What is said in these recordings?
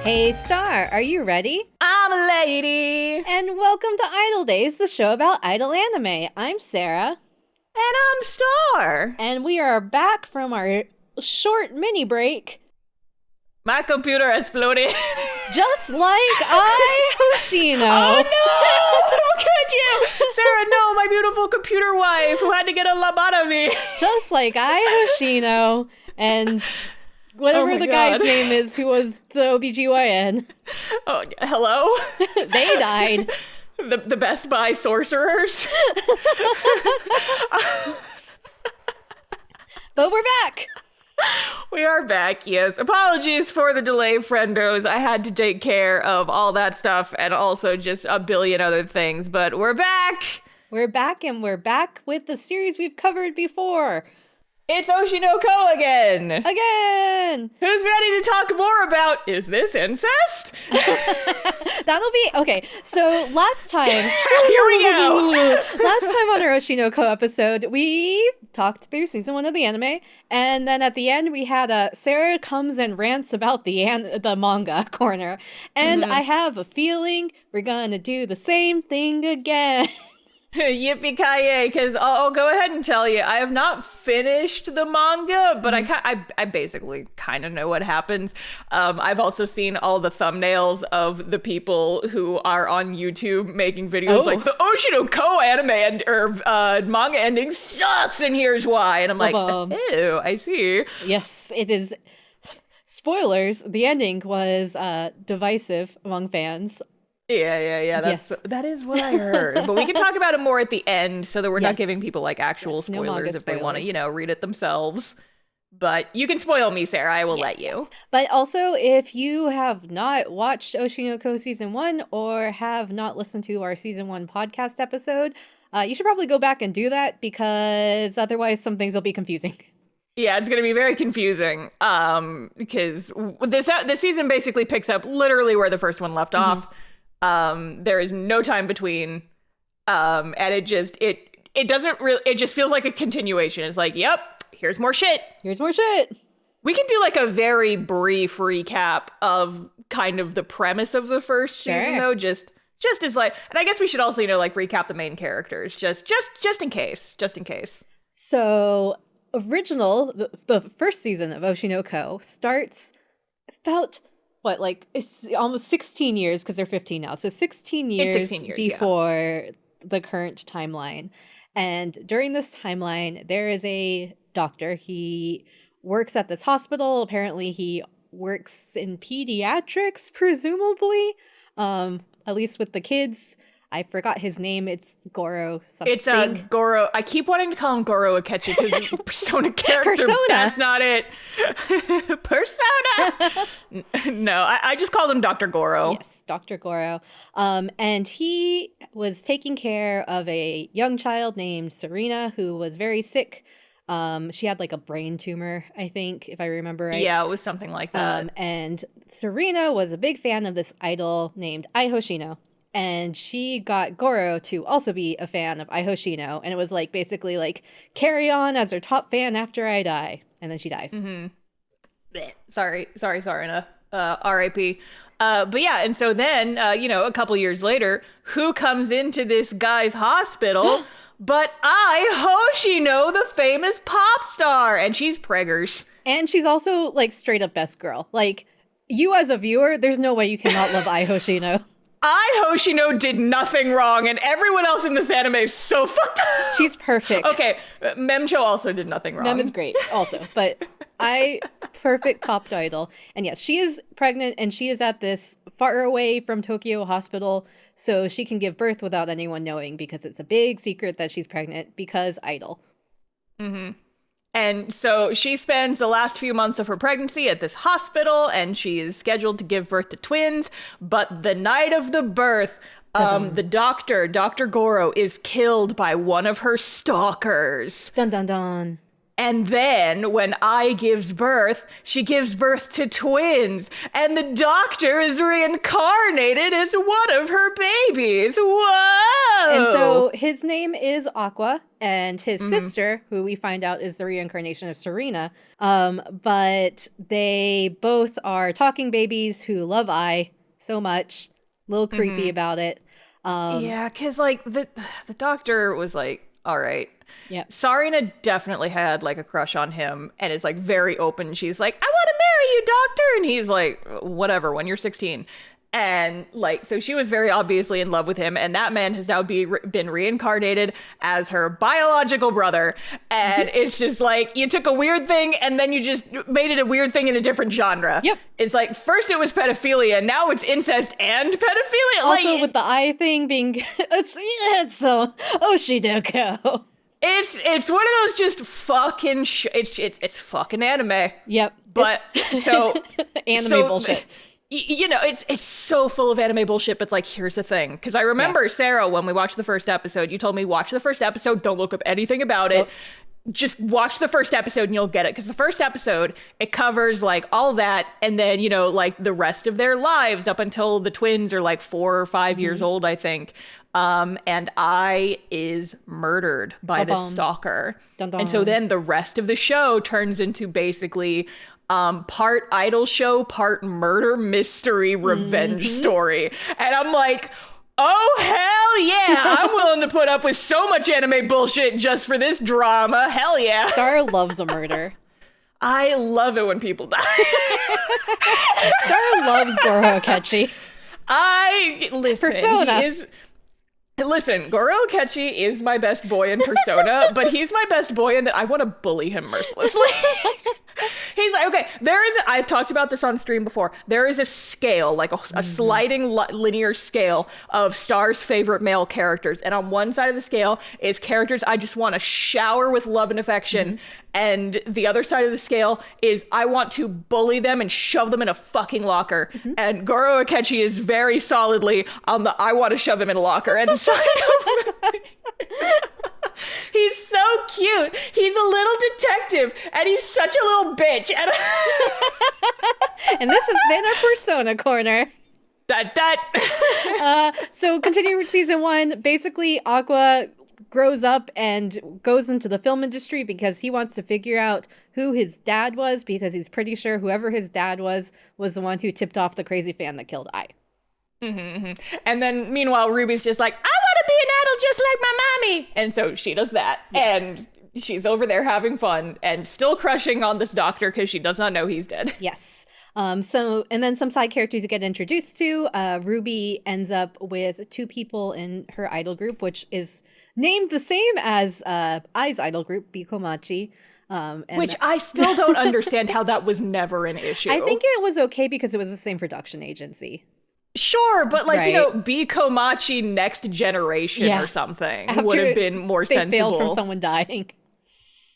Hey Star, are you ready? I'm a lady. And welcome to iDOL Days, the show about iDOL anime. I'm Sarah. And I'm Star. And we are back from our short mini break. My computer exploded. Just like Hoshino. Oh no! How could you? Sarah, no, my beautiful computer wife who had to get a lobotomy. Just like Hoshino. And whatever the guy's name is who was the OBGYN. Oh, hello? They died. The Best Buy sorcerers. But we're back. We are back, yes. Apologies for the delay, friendos. I had to take care of all that stuff and also just a billion other things, but we're back! We're back, and we're back with the series we've covered before. It's Oshi no Ko again! Again! Who's ready to talk more about, is this incest? That'll be, okay, so last time... Here we go! Last time on our Oshi no Ko episode, we talked through season 1 of the anime, and then at the end we had Sarah comes and rants about the manga corner, and I have a feeling we're gonna do the same thing again. Yippee-ki-yay, because I'll go ahead and tell you, I have not finished the manga, but I basically kind of know what happens. I've also seen all the thumbnails of the people who are on YouTube making videos like, the Oshi no Ko anime manga ending sucks, and here's why. And I'm like, ew, I see. Yes, it is. Spoilers, the ending was divisive among fans. Yeah. That is what I heard. But we can talk about it more at the end so that we're not giving people like actual spoilers if they want to, read it themselves. But you can spoil me, Sarah. I will let you. But also, if you have not watched Oshi no Ko Season 1 or have not listened to our Season 1 podcast episode, you should probably go back and do that because otherwise some things will be confusing. Yeah, it's going to be very confusing because this season basically picks up literally where the first one left off. There is no time between, and it doesn't really, it just feels like a continuation. It's like, yep, here's more shit. Here's more shit. We can do like a very brief recap of kind of the premise of the first season, though, just as like, and I guess we should also, recap the main characters, just in case. So, the first season of Oshi no Ko starts about... it's almost 16 years because they're 15 now. So 16 years before the current timeline. And during this timeline, there is a doctor. He works at this hospital. Apparently he works in pediatrics, presumably. At least with the kids. I forgot his name. It's Goro something. It's Goro. I keep wanting to call him Goro Akechi because he's a Persona character. Persona. That's not it. Persona. No, I just called him Dr. Goro. Yes, Dr. Goro. And he was taking care of a young child named Serena who was very sick. She had like a brain tumor, I think, if I remember right. Yeah, it was something like that. And Serena was a big fan of this idol named Ai Hoshino. And she got Goro to also be a fan of Ai Hoshino. And it was like basically like carry on as her top fan after I die. And then she dies. Sorry, Sarina. R.I.P. But yeah, and so then, a couple years later, who comes into this guy's hospital but Ai Hoshino, the famous pop star? And she's preggers. And she's also like straight up best girl. Like, you as a viewer, there's no way you cannot love Ai Hoshino. Ai Hoshino did nothing wrong, and everyone else in this anime is so fucked up. She's perfect. Okay, Memcho also did nothing wrong. Mem is great, also, but perfect top idol. And yes, she is pregnant, and she is at this far away from Tokyo hospital, so she can give birth without anyone knowing, because it's a big secret that she's pregnant, because idol. And so she spends the last few months of her pregnancy at this hospital, and she is scheduled to give birth to twins. But the night of the birth, the doctor, Dr. Goro, is killed by one of her stalkers. Dun dun dun. And then when Ai gives birth, she gives birth to twins. And the doctor is reincarnated as one of her babies. Whoa! And so his name is Aqua, and his sister, who we find out is the reincarnation of Serena. But they both are talking babies who love Ai so much. A little creepy about it. Yeah, because like the doctor was like, all right. Yeah. Sarina definitely had like a crush on him and is like very open. She's like, I want to marry you, doctor. And he's like, whatever, when you're 16. And like, so she was very obviously in love with him. And that man has now been reincarnated as her biological brother. And it's just like, you took a weird thing and then you just made it a weird thing in a different genre. Yep. It's like, first it was pedophilia. Now it's incest and pedophilia. Also like, with the Ai thing being, it's so Oshi It's one of those just fucking it's fucking anime. Yep. But so anime bullshit. You know, it's so full of anime bullshit, but like, here's the thing. Because I remember, Sarah, when we watched the first episode, you told me, watch the first episode, don't look up anything about it. Just watch the first episode and you'll get it. Because the first episode, it covers like all that. And then, you know, like the rest of their lives up until the twins are like 4 or 5 years old, I think. And Ai is murdered by this stalker. Dun-dun. And so then the rest of the show turns into basically part idol show, part murder mystery revenge story. And I'm like, oh, hell yeah. I'm willing to put up with so much anime bullshit just for this drama. Hell yeah. Star loves a murder. I love it when people die. Star loves Goro Akechi. Persona. Listen, Goro Akechi is my best boy in Persona, but he's my best boy in that I want to bully him mercilessly. He's like, okay, I've talked about this on stream before. There is a scale, like a sliding linear scale of Star's favorite male characters. And on one side of the scale is characters I just want to shower with love and affection. And the other side of the scale is I want to bully them and shove them in a fucking locker. And Goro Akechi is very solidly on the I want to shove him in a locker. And so he's so cute. He's a little detective and he's such a little bitch. And this has been our Persona Corner. So continuing with season 1, basically Aqua grows up and goes into the film industry because he wants to figure out who his dad was, because he's pretty sure whoever his dad was the one who tipped off the crazy fan that killed Ai. And then meanwhile, Ruby's just like, I want to be an idol just like my mommy. And so she does that. Yes. And she's over there having fun and still crushing on this doctor because she does not know he's dead. Yes. And then some side characters you get introduced to. Ruby ends up with 2 people in her idol group, which is named the same as Ai's idol group, Bikomachi. Which I still don't understand how that was never an issue. I think it was okay because it was the same production agency. Sure, but like, you know, Bikomachi Next Generation or something would have been more sensible. They failed from someone dying.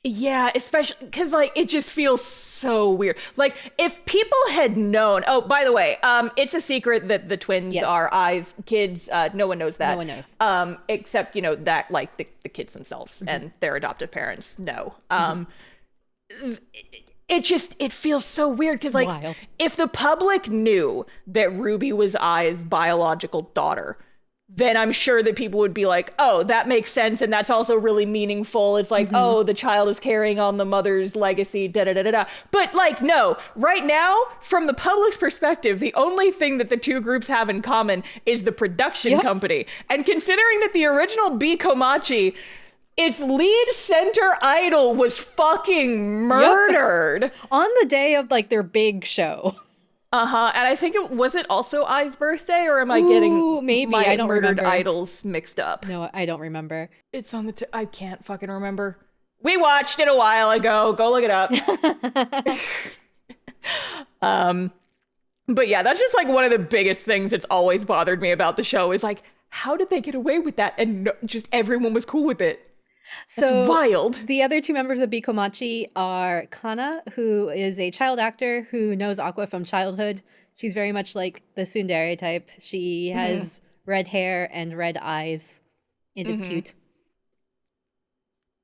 Yeah, especially because like it just feels so weird. Like if people had known. Oh, by the way, it's a secret that the twins are Ai's kids. No one knows that. No one knows. Except, you know, that like the kids themselves and their adoptive parents know. It feels so weird because like wild. If the public knew that Ruby was Ai's biological daughter, then I'm sure that people would be like, oh, that makes sense. And that's also really meaningful. It's like, oh, the child is carrying on the mother's legacy, da-da-da-da-da. But like, no, right now, from the public's perspective, the only thing that the 2 groups have in common is the production company. And considering that the original Bikomachi, its lead center idol was fucking murdered. On the day of like their big show. And I think was it also Ai's birthday, or am I getting maybe my I don't murdered remember. idols mixed up? No, I don't remember. It's on the I can't fucking remember. We watched it a while ago. Go look it up. But yeah, that's just like one of the biggest things that's always bothered me about the show is like, how did they get away with that? And just everyone was cool with it. That's wild. The other 2 members of Bikomachi are Kana, who is a child actor who knows Aqua from childhood. She's very much like the tsundere type. She has red hair and red eyes. It is cute.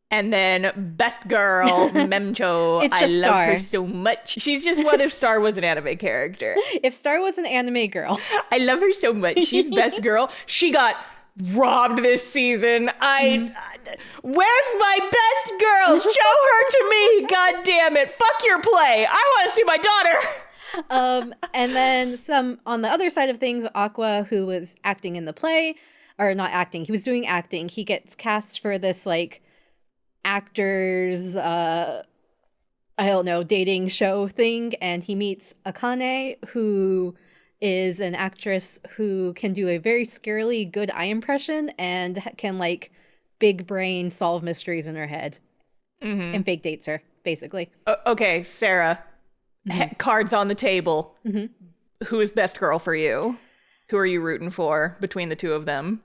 And then best girl, Memcho. It's just I love Star. her so much. She's just what if Star was an anime character. If Star was an anime girl. I love her so much. She's best girl. She got robbed this season. Where's my best girl? Show her to me. God damn it. Fuck your play. I want to see my daughter. And then some on the other side of things, Aqua, who was acting in the play, or not acting, he was doing acting. He gets cast for this like actors, I don't know, dating show thing, and he meets Akane, who is an actress who can do a very scarily good eye impression and can like big brain solve mysteries in her head, and fake dates her, basically. Okay, Sarah, cards on the table. Who is best girl for you? Who are you rooting for between the two of them?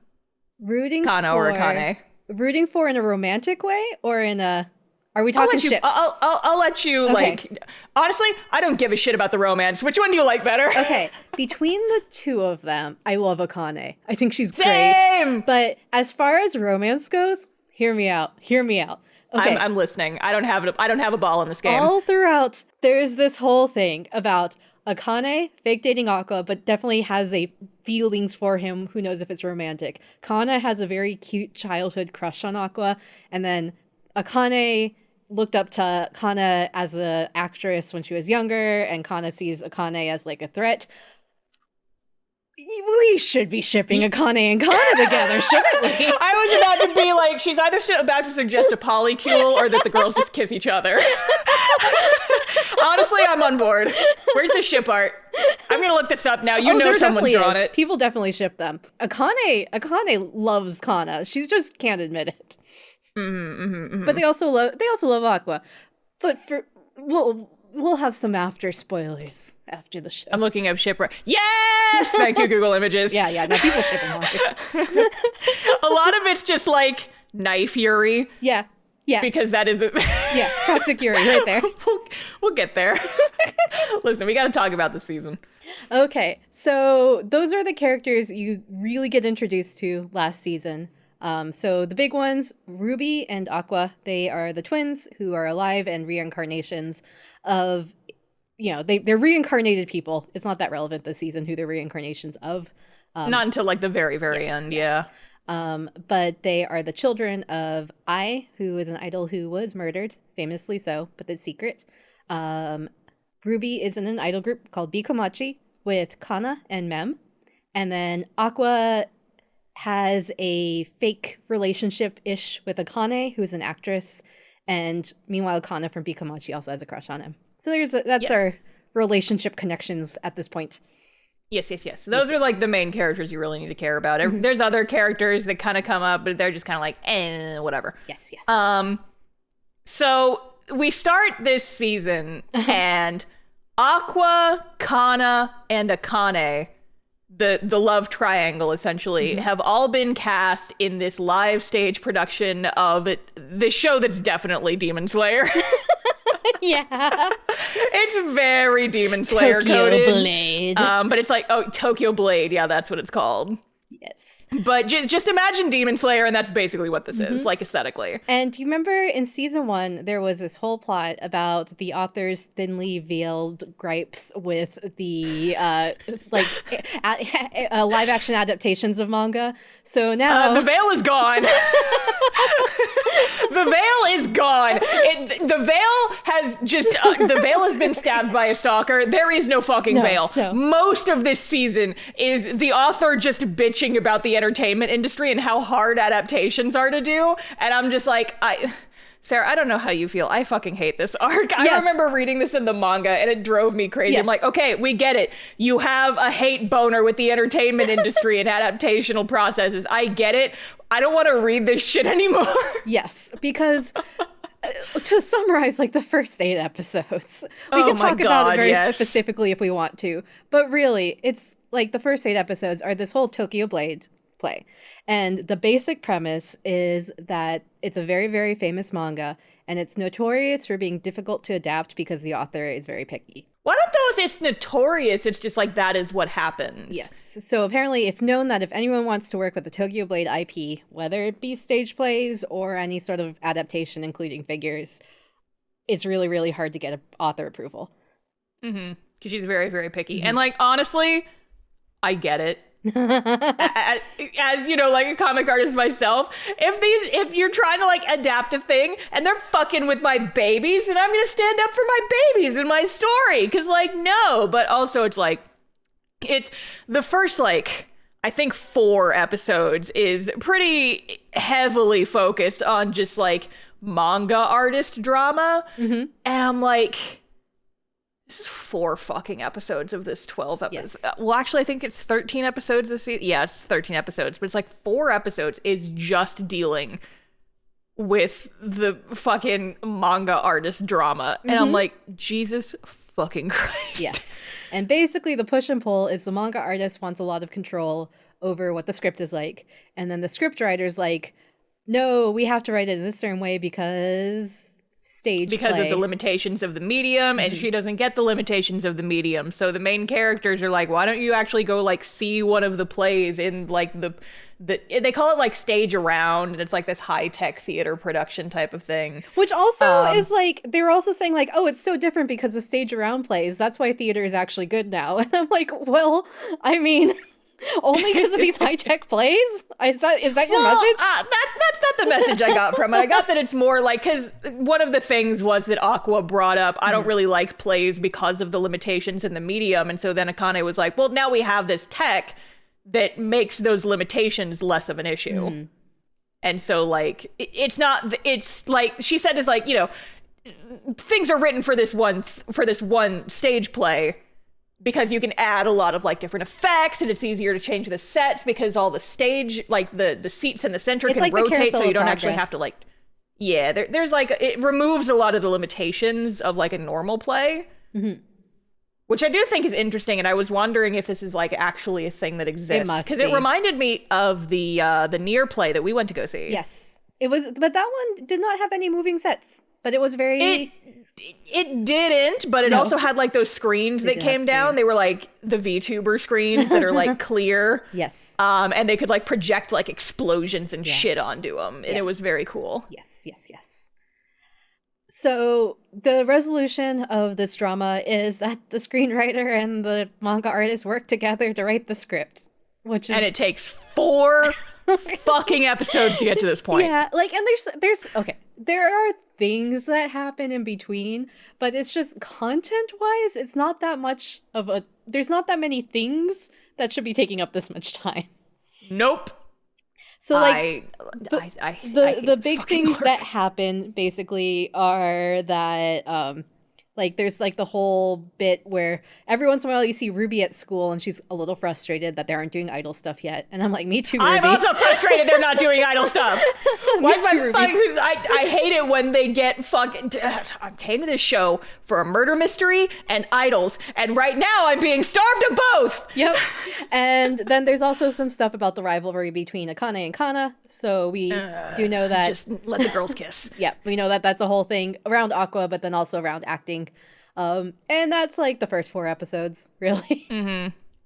Kana or Akane? Rooting for in a romantic way or in a... Are we talking ships? I'll let you, like... Honestly, I don't give a shit about the romance. Which one do you like better? Okay, between the two of them, I love Akane. I think she's Same! great. But as far as romance goes, hear me out. Okay. I'm listening. I don't have a ball in this game. All throughout, there's this whole thing about Akane fake dating Aqua, but definitely has a feelings for him. Who knows if it's romantic? Kana has a very cute childhood crush on Aqua, and then Akane looked up to Kana as an actress when she was younger, and Kana sees Akane as like a threat. We should be shipping Akane and Kana together, shouldn't we? I was about to be like, she's either about to suggest a polycule or that the girls just kiss each other. Honestly, I'm on board. Where's the ship art? I'm gonna look this up now. You know someone's drawn it. People definitely ship them. Akane loves Kana. She just can't admit it. But they also love Aqua. But we'll have some after spoilers after the show. I'm looking up ship art. Yes! Thank you, Google Images. Yeah. Now people ship them. A lot of it's just like knife Yuri. Yeah. Because that is yeah, toxic Yuri right there. We'll get there. Listen, we got to talk about the season. Okay, so those are the characters you really get introduced to last season. So the big ones, Ruby and Aqua, they are the twins who are alive and reincarnations of, they're reincarnated people. It's not that relevant this season who they're reincarnations of. Not until like the very, very end, yeah. But they are the children of Ai, who is an idol who was murdered, famously so, but it's secret. Ruby is in an idol group called Bikomachi with Kana and Mem. And then Aqua has a fake relationship-ish with Akane, who's an actress. And meanwhile, Kana from Bikomachi also has a crush on him. So that's our relationship connections at this point. Yes. Those are like the main characters you really need to care about. There's other characters that kind of come up, but they're just kind of like, whatever. Yes. So we start this season and Aqua, Kana, and Akane, the love triangle essentially, have all been cast in this live stage production of this show that's definitely Demon Slayer. Yeah. It's very Demon Slayer Tokyo Blade. But it's like, Tokyo Blade. Yeah, that's what it's called. Yes. But just imagine Demon Slayer, and that's basically what this is, like aesthetically. And you remember in season 1, there was this whole plot about the author's thinly veiled gripes with the live action adaptations of manga. So now the veil is gone. The veil is gone. The veil has been stabbed by a stalker. There is no fucking veil. No. Most of this season is the author just bitching about the entertainment industry and how hard adaptations are to do. And I'm just like, Sarah, I don't know how you feel. I fucking hate this arc. Yes. I remember reading this in the manga and it drove me crazy. Yes. I'm like, okay, we get it. You have a hate boner with the entertainment industry and adaptational processes. I get it. I don't want to read this shit anymore. Yes, because to summarize like the first 8 episodes, we can talk about it very specifically if we want to. But really, it's like the first 8 episodes are this whole Tokyo Blade play. And the basic premise is that it's a very, very famous manga, and it's notorious for being difficult to adapt because the author is very picky. Well, I don't know if it's notorious. It's just like that is what happens. Yes. So apparently it's known that if anyone wants to work with the Tokyo Blade IP, whether it be stage plays or any sort of adaptation, including figures, it's really, really hard to get author approval. Because she's very, very picky. And like, honestly, I get it. as you know, like a comic artist myself, if you're trying to like adapt a thing and they're fucking with my babies, then I'm gonna stand up for my babies in my story, because like no. But also it's like, it's the first like I think 4 episodes is pretty heavily focused on just like manga artist drama, and I'm like, this is 4 fucking episodes of this 12 episodes. Yes. Well, actually, I think it's 13 episodes this season. Yeah, it's 13 episodes, but it's like 4 episodes is just dealing with the fucking manga artist drama. And I'm like, Jesus fucking Christ. Yes. And basically the push and pull is the manga artist wants a lot of control over what the script is like. And then the script writer's like, no, we have to write it in this certain way because play. Of the limitations of the medium, and she doesn't get the limitations of the medium. So the main characters are like, why don't you actually go like see one of the plays in like the they call it like stage around, and it's like this high-tech theater production type of thing. Which also is like, they're also saying like, oh, it's so different because of stage around plays. That's why theater is actually good now. And I'm like, well, I mean, only because of these high-tech plays? Is that your message? That's not the message I got from it. I got that it's more like, because one of the things was that Aqua brought up, I don't really like plays because of the limitations in the medium. And so then Akane was like, well, now we have this tech that makes those limitations less of an issue. And so like, it's like, she said is like, you know, things are written for this one stage play, because you can add a lot of like different effects, and it's easier to change the sets because all the stage, like the seats in the center can like rotate, so you don't actually have to like, there's like, it removes a lot of the limitations of like a normal play, which I do think is interesting. And I was wondering if this is like actually a thing that exists, because it reminded me of the Nier play that we went to go see. Yes, it was, but that one did not have any moving sets, but it was very. It didn't, but it also had like those screens that came down. They were like the VTuber screens that are like clear. Yes. And they could like project like explosions and shit onto them. And it was very cool. Yes. So the resolution of this drama is that the screenwriter and the manga artist work together to write the script, and it takes 4 fucking episodes to get to this point. Yeah, like, and there's okay, there are things that happen in between, but it's just content-wise, it's not that much of a, there's not that many things that should be taking up this much time. Nope. So like the big things work that happen basically are that like there's like the whole bit where every once in a while you see Ruby at school and she's a little frustrated that they aren't doing iDOL stuff yet. And I'm like, me too, Ruby. I'm also frustrated they're not doing iDOL stuff. I hate it when they get fucking... I came to this show for a murder mystery and idols, and right now I'm being starved of both! Yep. And then there's also some stuff about the rivalry between Akane and Kana. So we do know that... Just let the girls kiss. Yeah, we know that that's a whole thing around Aqua, but then also around acting. And that's like the first 4 episodes, really.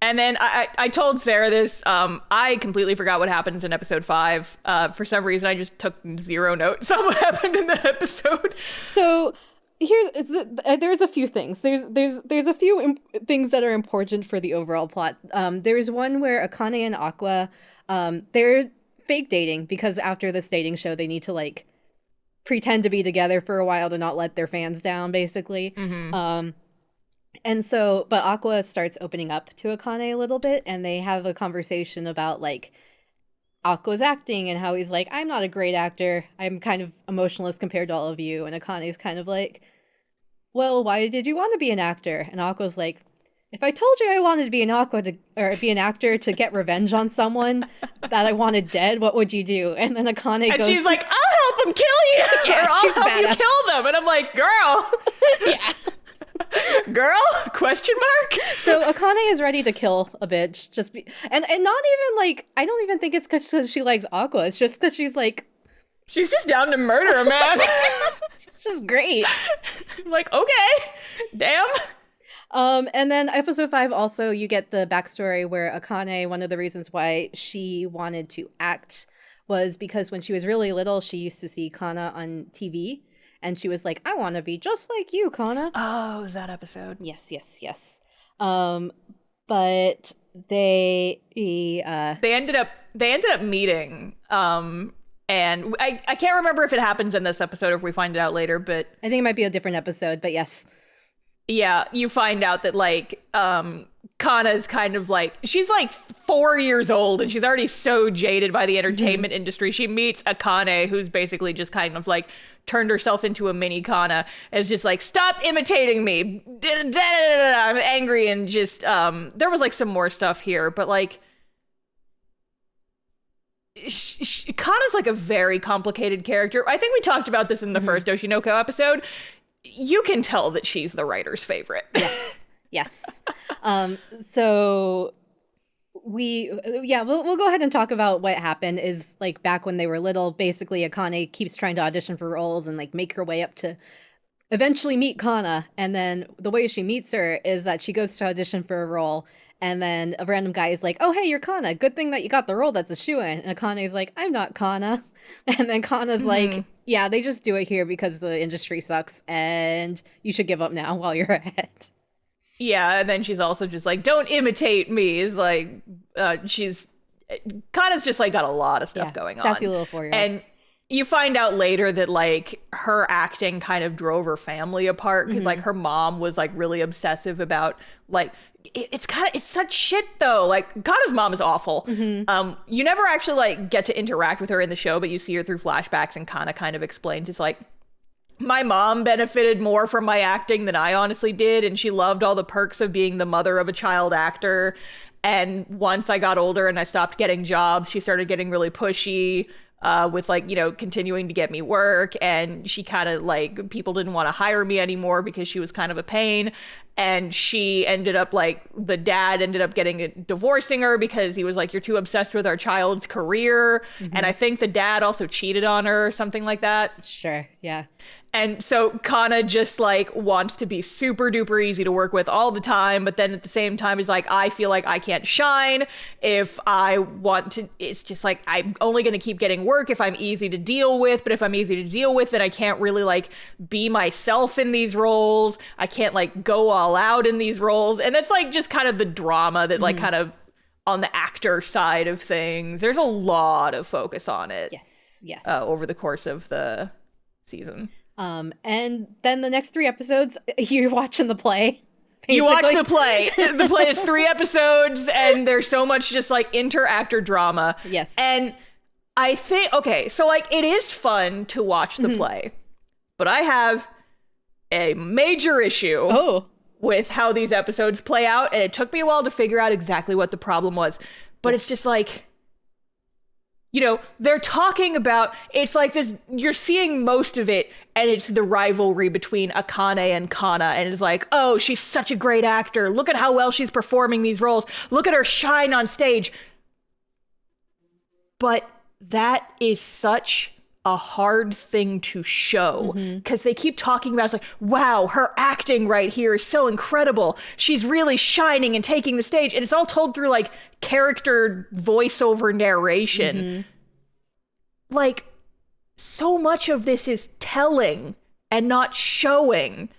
And then I told Sarah this. I completely forgot what happens in episode 5. For some reason, I just took 0 notes on what happened in that episode. So there's a few things. There's a few things that are important for the overall plot. There's one where Akane and Aqua, they're fake dating because after this dating show, they need to like pretend to be together for a while to not let their fans down, basically. And so, but Aqua starts opening up to Akane a little bit, and they have a conversation about like Aqua's acting and how he's like, I'm not a great actor. I'm kind of emotionless compared to all of you. And Akane's kind of like, well, why did you want to be an actor? And Aqua's like, if I told you I wanted to be an actor to get revenge on someone that I wanted dead, what would you do? And then Akane goes... And she's like, I'll help them kill you! Yeah, or I'll help you kill them! And I'm like, girl! Yeah. Girl? Question mark? So Akane is ready to kill a bitch. And not even like, I don't even think it's because she likes Aqua. It's just because she's like... She's just down to murder a man. She's just great. I'm like, okay. Damn. And then episode 5 also, you get the backstory where Akane, one of the reasons why she wanted to act was because when she was really little, she used to see Kana on TV, and she was like, I want to be just like you, Kana. Oh, was that episode? Yes. but they ended up meeting. And I can't remember if it happens in this episode or if we find it out later, but I think it might be a different episode, but yes. Yeah, you find out that like Kana's kind of like, she's like 4 years old and she's already so jaded by the entertainment industry. She meets Akane, who's basically just kind of like turned herself into a mini Kana, and is just like, stop imitating me. I'm angry, and just there was like some more stuff here, but like Kana's like a very complicated character. I think we talked about this in the first Oshinoko episode. You can tell that she's the writer's favorite. Yes. So we'll go ahead and talk about what happened. Is like back when they were little, basically Akane keeps trying to audition for roles and like make her way up to eventually meet Kana. And then the way she meets her is that she goes to audition for a role, and then a random guy is like, oh, hey, you're Kana. Good thing that you got the role. That's a shoo-in. And Akane's like, I'm not Kana. And then Kana's like, yeah, they just do it here because the industry sucks and you should give up now while you're ahead. Yeah, and then she's also just like, don't imitate me. Is like, Kana's just like got a lot of stuff going on. Sassy little 4-year-old. And you find out later that like her acting kind of drove her family apart because like her mom was like really obsessive about like, it's such shit though. Like Kana's mom is awful. You never actually like get to interact with her in the show, but you see her through flashbacks, and Kana kind of explains it's like, my mom benefited more from my acting than I honestly did, and she loved all the perks of being the mother of a child actor. And once I got older and I stopped getting jobs, she started getting really pushy with like, you know, continuing to get me work. And she kind of like, people didn't want to hire me anymore because she was kind of a pain. And she ended up like, the dad ended up divorcing her because he was like, you're too obsessed with our child's career. And I think the dad also cheated on her or something like that. Sure, yeah. And so Kana just like wants to be super duper easy to work with all the time. But then at the same time is like, I feel like I can't shine if I want to. It's just like, I'm only going to keep getting work if I'm easy to deal with. But if I'm easy to deal with, then I can't really like be myself in these roles. I can't like go all out in these roles. And that's like just kind of the drama that like kind of on the actor side of things. There's a lot of focus on it. Yes. Over the course of the season. And then the next 3 episodes, you're watching the play. Basically. You watch the play. The play is 3 episodes, and there's so much just like inter-actor drama. Yes. And I think, okay, so like it is fun to watch the play, but I have a major issue with how these episodes play out, and it took me a while to figure out exactly what the problem was. But it's just like, you know, they're talking about, it's like this, you're seeing most of it, and it's the rivalry between Akane and Kana, and it's like, oh, she's such a great actor. Look at how well she's performing these roles. Look at her shine on stage. But that is such a hard thing to show, because they keep talking about, it's like, wow, her acting right here is so incredible. She's really shining and taking the stage. And it's all told through like character voiceover narration. Like, so much of this is telling and not showing.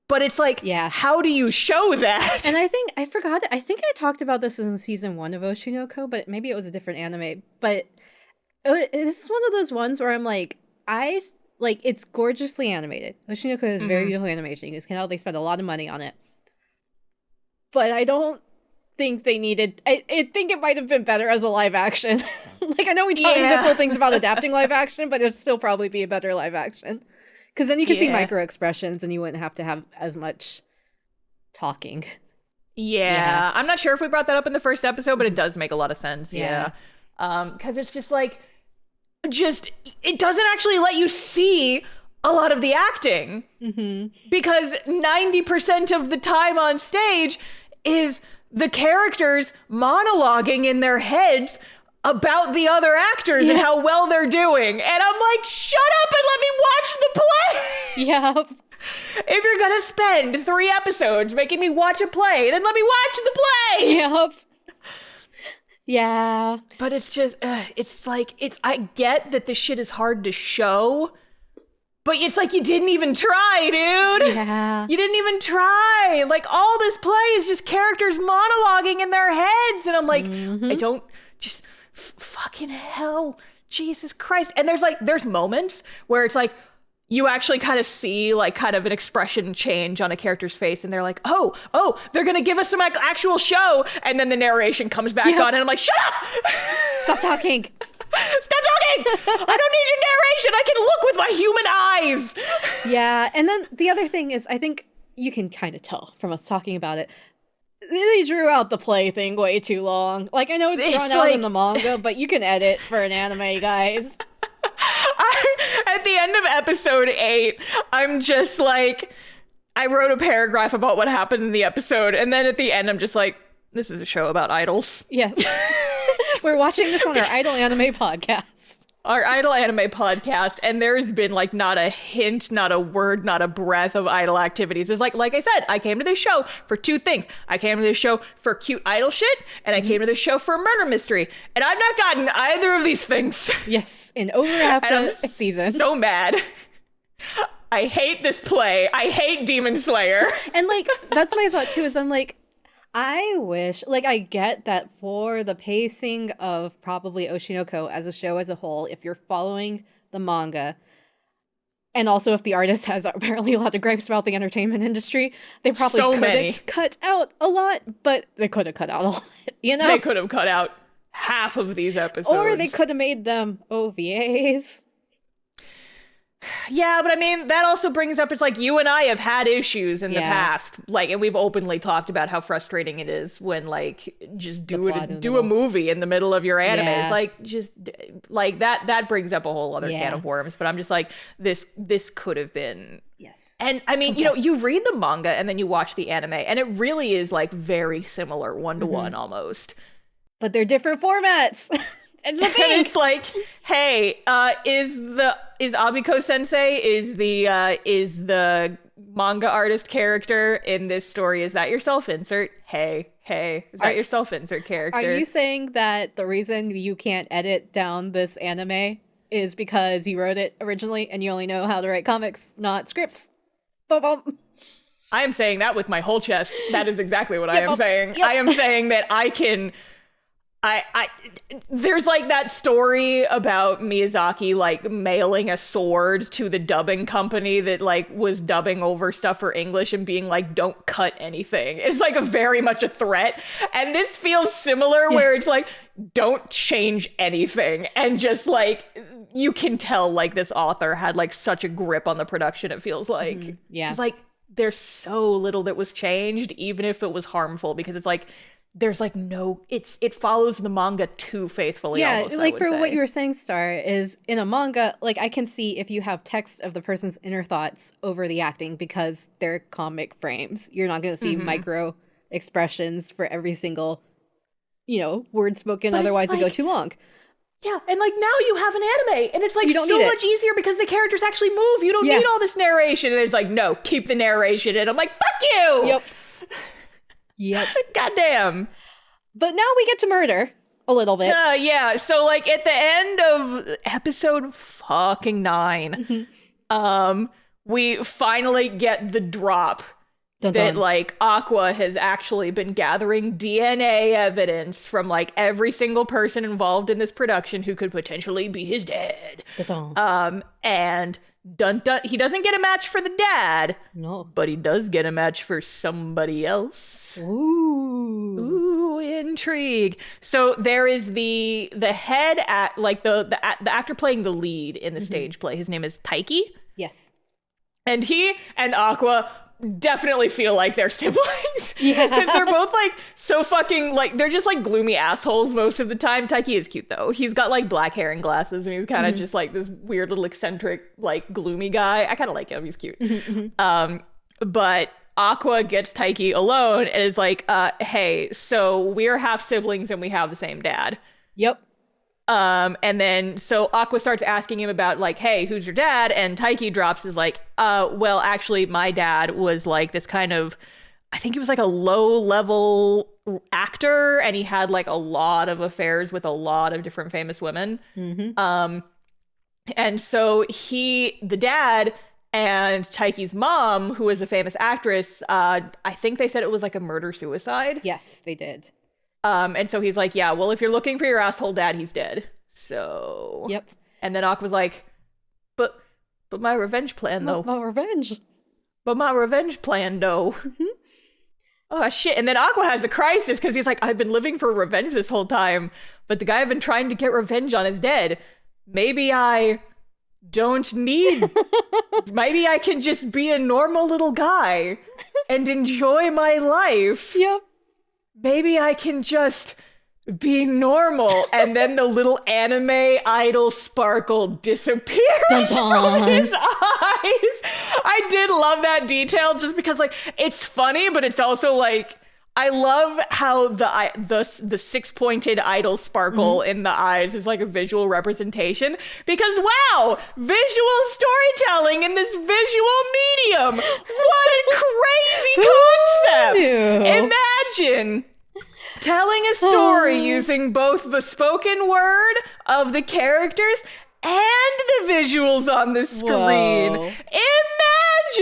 But it's like, how do you show that? And I think I talked about this in season 1 of Oshinoko, but maybe it was a different anime. But this is one of those ones where I'm like, it's gorgeously animated. Oshinoko is very beautiful animation. You can tell they spent a lot of money on it. But I don't think they needed, I think it might have been better as a live action. Like, I know we talked this whole thing's about adapting live action, but it'd still probably be a better live action. Because then you can see micro expressions and you wouldn't have to have as much talking. Yeah. I'm not sure if we brought that up in the first episode, but it does make a lot of sense. Yeah. Because it's just like, it doesn't actually let you see a lot of the acting. Because 90% of the time on stage is the characters monologuing in their heads about the other actors and how well they're doing. And I'm like, shut up and let me watch the play. Yep. If you're going to spend 3 episodes making me watch a play, then let me watch the play. Yep. Yeah. But it's just, it's like, I get that this shit is hard to show, But it's like, you didn't even try, dude. Yeah. You didn't even try. Like, all this play is just characters monologuing in their heads. And I'm like, I don't just fucking hell, Jesus Christ. And there's moments where it's like, you actually kind of see like kind of an expression change on a character's face, and they're like, oh, they're gonna give us some actual show, and then the narration comes back on, and I'm like, shut up! Stop talking! Stop talking! I don't need your narration. I can look with my human eyes. Yeah, and then the other thing is, I think you can kind of tell from us talking about it, they drew out the play thing way too long. Like, I know it's drawn out in the manga, but you can edit for an anime, guys. At the end of episode 8, I'm just like, I wrote a paragraph about what happened in the episode, and then at the end I'm just like, this is a show about idols. Yes. We're watching this on our iDOL anime podcast. Our iDOL anime podcast, and there has been like not a hint, not a word, not a breath of idol activities. It's like I said, I came to this show for 2 things. I came to this show for cute idol shit, and I came to this show for a murder mystery. And I've not gotten either of these things. Yes, in over half the season. So mad. I hate this play. I hate Demon Slayer. And like, that's my thought too, is I'm like, I wish, like, I get that for the pacing of probably Oshi no Ko as a show as a whole, if you're following the manga, and also if the artist has apparently a lot of gripes about the entertainment industry, they probably couldn't cut out a lot, but they could have cut out a lot, you know? They could have cut out half of these episodes. Or they could have made them OVAs. Yeah, but I mean, that also brings up, it's like, you and I have had issues in the past, like, and we've openly talked about how frustrating it is when, like, just do a movie in the middle of your anime. Yeah. It's like, just like that brings up a whole other can of worms. But I'm just like, this could have been. Yes. And I mean, you know, you read the manga and then you watch the anime, and it really is like very similar, 1-to-1 almost. But they're different formats. It's the thing. And it's like, hey, is Abiko Sensei is the manga artist character in this story? Is that your self-insert? Hey, is that your self-insert character? Are you saying that the reason you can't edit down this anime is because you wrote it originally and you only know how to write comics, not scripts? Boom. I am saying that with my whole chest. That is exactly what I am saying. Yep. I am saying that I can. There's like that story about Miyazaki like mailing a sword to the dubbing company that like was dubbing over stuff for English and being like, don't cut anything. It's like very much a threat. And this feels similar, where it's like, don't change anything. And just like, you can tell like this author had like such a grip on the production, it feels like. Yeah. It's like, there's so little that was changed, even if it was harmful, because it's like, there's like it follows the manga too faithfully. Yeah, almost, like for what you were saying, Star, is in a manga, like I can see if you have text of the person's inner thoughts over the acting, because they're comic frames. You're not going to see micro expressions for every single, word spoken, otherwise like, it go too long. Yeah, and like now you have an anime, and it's like so much easier because the characters actually move. You don't need all this narration. And it's like, no, keep the narration. And I'm like, fuck you! Yep. Goddamn. But now we get to murder a little bit. Yeah. So like at the end of episode fucking 9, we finally get the drop that like Aqua has actually been gathering DNA evidence from like every single person involved in this production who could potentially be his dad. And dun dun, he doesn't get a match for the dad. No. But he does get a match for somebody else. Ooh, intrigue. So there is the head at like the actor playing the lead in the stage play. His name is Taiki. Yes. And he and Aqua definitely feel like they're siblings. Yeah. Because they're both like so fucking like, they're just like gloomy assholes most of the time. Taiki is cute though. He's got like black hair and glasses, and he's kind of just like this weird little eccentric like gloomy guy. I kind of like him. He's cute. But Aqua gets Taiki alone and is like, hey, so we're half siblings and we have the same dad. Yep. And then so Aqua starts asking him about like, hey, who's your dad? And Taiki drops is like, well, actually my dad was like this kind of, I think he was like a low level actor, and he had like a lot of affairs with a lot of different famous women. And so the dad and Taiki's mom, who is a famous actress, I think they said it was like a murder-suicide. Yes, they did. And so he's like, yeah, well, if you're looking for your asshole dad, he's dead. So. Yep. And then Aqua's like, but my revenge plan, though. My revenge. But my revenge plan, though. Oh, shit. And then Aqua has a crisis because he's like, I've been living for revenge this whole time, but the guy I've been trying to get revenge on is dead. Maybe I don't need... Maybe I can just be a normal little guy and enjoy my life. Yep. Maybe I can just be normal. And then the little anime idol sparkle disappears from his eyes. I did love that detail just because, like, it's funny, but it's also like, I love how the six-pointed idol sparkle in the eyes is like a visual representation, because wow, visual storytelling in this visual medium. What a crazy concept. Imagine telling a story using both the spoken word of the characters and the visuals on the screen. Whoa.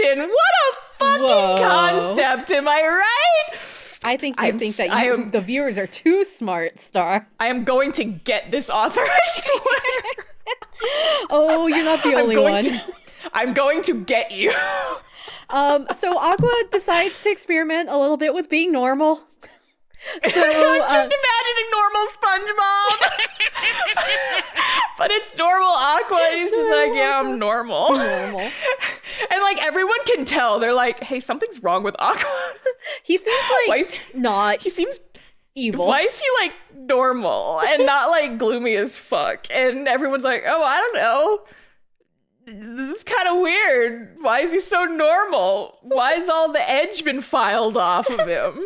Imagine! What a fucking concept, am I right? I think you think that the viewers are too smart, Star. I am going to get this author, I swear. Oh, you're not the only one. I'm going to get you. So Aqua decides to experiment a little bit with being normal. So I'm just imagining normal SpongeBob. But it's normal Aqua. He's just like, yeah, I'm normal. And like everyone can tell. They're like, hey, something's wrong with Aqua. He seems like he seems evil. Why is he like normal and not like gloomy as fuck? And everyone's like, oh, I don't know. This is kind of weird. Why is he so normal? Why has all the edge been filed off of him?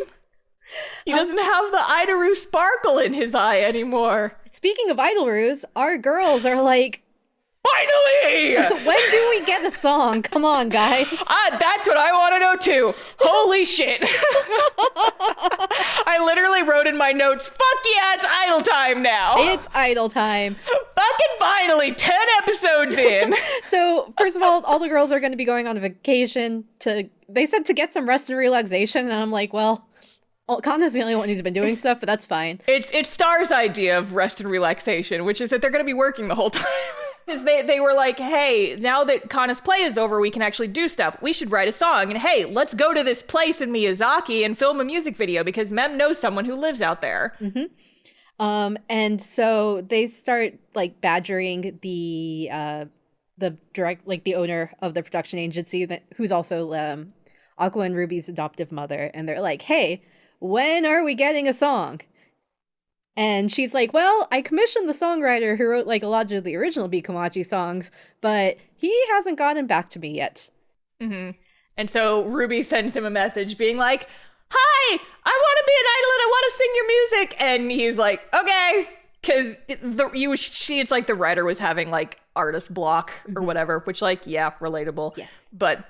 He doesn't have the Idaru sparkle in his eye anymore. Speaking of Idaru's, our girls are like, finally! When do we get a song? Come on, guys. That's what I want to know too. Holy shit. I literally wrote in my notes, fuck yeah, it's idol time now. It's idol time. Fucking finally, 10 episodes in. So, first of all the girls are going to be going on a vacation they said to get some rest and relaxation, and I'm like, well, Kanna's the only one who's been doing stuff, but that's fine. It's Star's idea of rest and relaxation, which is that they're going to be working the whole time. Because they were like, hey, now that Kanna's play is over, we can actually do stuff. We should write a song. And hey, let's go to this place in Miyazaki and film a music video because Mem knows someone who lives out there. And so they start like badgering the direct, like the owner of the production agency who's also Aqua and Ruby's adoptive mother. And they're like, hey, when are we getting a song? And she's like, well, I commissioned the songwriter who wrote like a lot of the original Bikomachi songs, but he hasn't gotten back to me yet. And so Ruby sends him a message being like, hi, I want to be an idol and I want to sing your music. And he's like, okay. Because it's like the writer was having like artist block or whatever, which like, yeah, relatable. Yes. But